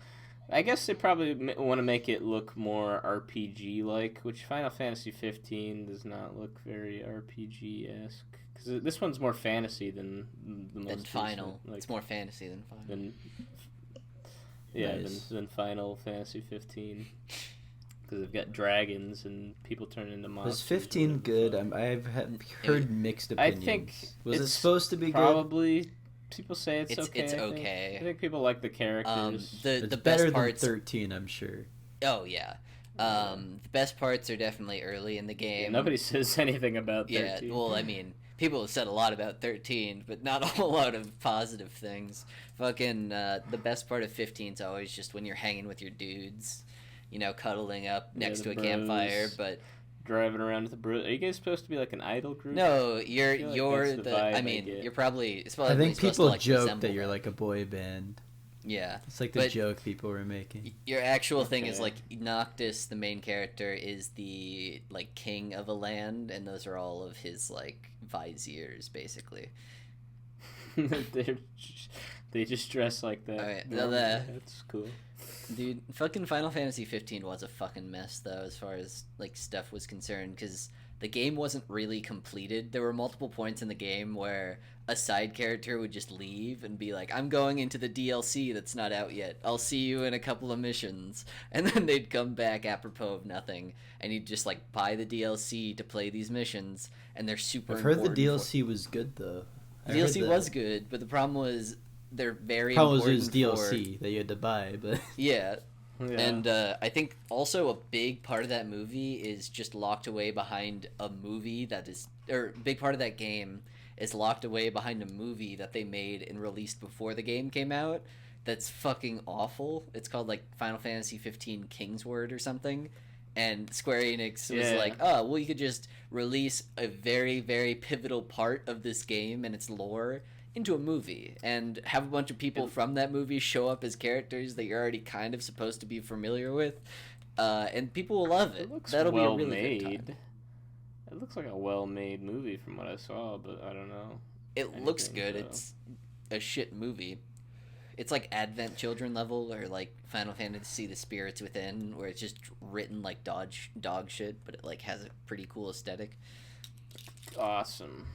I guess they probably want to make it look more RPG-like, which Final Fantasy 15 does not look very RPG-esque. Because this one's more fantasy than the most than Final. Recent, like, it's more fantasy than Final. Than Final Fantasy 15. Because they've got dragons and people turn into monsters. Was 15 good? I've heard mixed opinions. I think was it supposed to be probably, good? People say it's okay. It's okay. I think people like the characters. The better best parts... than 13, I'm sure. Oh, yeah. The best parts are definitely early in the game. Yeah, nobody says anything about 13. Yeah, well, I mean, people have said a lot about 13, but not a whole lot of positive things. Fucking, the best part of 15 is always just when you're hanging with your dudes, you know, cuddling up next to a campfire, but... Driving around with a bro. Are you guys supposed to be like an idol group? No, you're I mean, you're probably... I think people joke that you're like a boy band. Yeah. It's like the joke people were making. Your actual thing is, like, Noctis, the main character, is the, like, king of a land, and those are all of his, like, viziers, basically. They just dress like that. Alright, that's cool. Dude, fucking Final Fantasy 15 was a fucking mess, though, as far as, like, stuff was concerned, because the game wasn't really completed. There were multiple points in the game where a side character would just leave and be like, I'm going into the DLC that's not out yet. I'll see you in a couple of missions. And then they'd come back apropos of nothing, and you'd just, like, buy the DLC to play these missions, and they're super important. I've heard the DLC was good, though. The DLC was good, but the problem was they're very important. It was DLC that you had to buy, but... Yeah. And I think also a big part of that movie is just locked away behind a movie that is... Or a big part of that game is locked away behind a movie that they made and released before the game came out that's fucking awful. It's called, like, Final Fantasy 15 Kingsword or something. And Square Enix was like, oh, well, you could just release a very, very pivotal part of this game and its lore into a movie and have a bunch of people from that movie show up as characters that you're already kind of supposed to be familiar with, and people will love it. That'll be a really good time. It looks like a well-made movie from what I saw, but I don't know. It looks good. It's a shit movie. It's like Advent Children level, or like Final Fantasy The Spirits Within, where it's just written like dog shit, but it like has a pretty cool aesthetic. Awesome.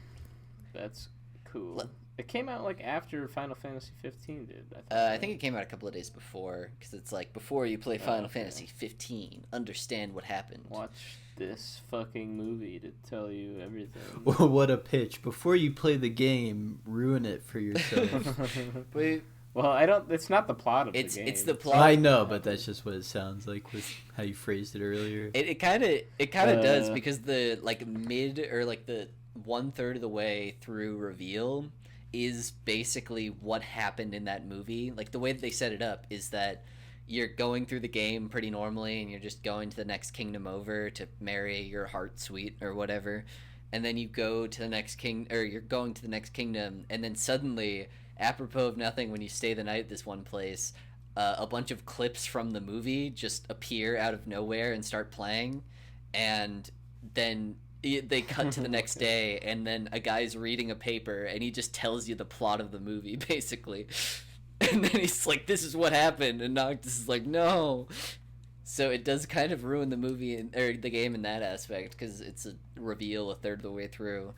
That's cool. It came out like after Final Fantasy 15 did. I think it came out a couple of days before, because it's like before you play Final Fantasy 15, understand what happened. Watch this fucking movie to tell you everything. What a pitch! Before you play the game, ruin it for yourself. Wait. Well, I don't. It's not the plot of the game. It's the plot. I know, but that's just what it sounds like with how you phrased it earlier. It kind of does, because the like mid or like the 1/3 of the way through reveal is basically what happened in that movie. Like, the way that they set it up is that you're going through the game pretty normally, and you're just going to the next kingdom over to marry your heart suite or whatever, and then you go to the next you're going to the next kingdom, and then suddenly, apropos of nothing, when you stay the night at this one place, a bunch of clips from the movie just appear out of nowhere and start playing, and then they cut to the next day, and then a guy's reading a paper, and he just tells you the plot of the movie, basically. And then he's like, this is what happened, and Noctis is like, no. So it does kind of ruin the movie, or the game in that aspect, because it's a reveal 1/3 of the way through.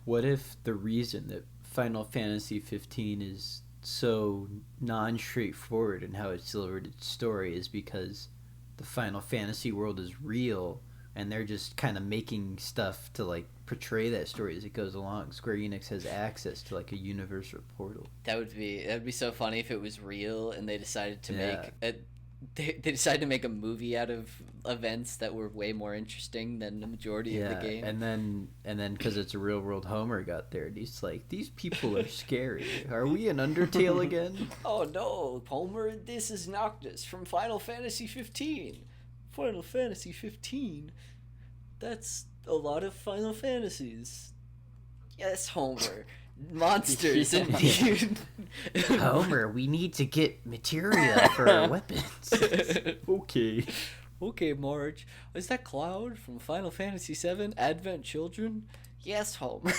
What if the reason that Final Fantasy 15 is so non-straightforward in how it's delivered its story is because the Final Fantasy world is real, and they're just kind of making stuff to like portray that story as it goes along. Square Enix has access to like a universal portal. That'd be so funny if it was real and they decided to they decided to make a movie out of events that were way more interesting than the majority of the game. And then because it's a real world, Homer got there and he's like, these people are scary. Are we in Undertale again? Oh no, Homer, this is Noctis from Final Fantasy 15. Final Fantasy 15? That's a lot of Final Fantasies. Yes, Homer. Monsters, indeed. Homer, we need to get materia for our weapons. Okay. Okay, Marge. Is that Cloud from Final Fantasy VII Advent Children? Yes, Homer.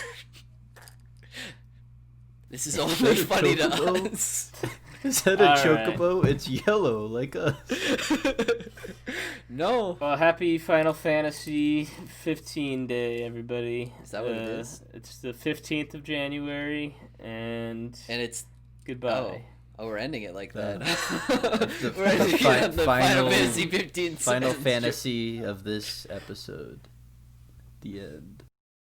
This is only funny to us. Is that a chocobo? Right. It's yellow, like us. No. Well, happy Final Fantasy 15 Day, everybody. Is that what it is? It's the 15th of January, and it's goodbye. Oh, we're ending it like that. We're ending it on the Final Fantasy 15 Final Fantasy of this episode. The end.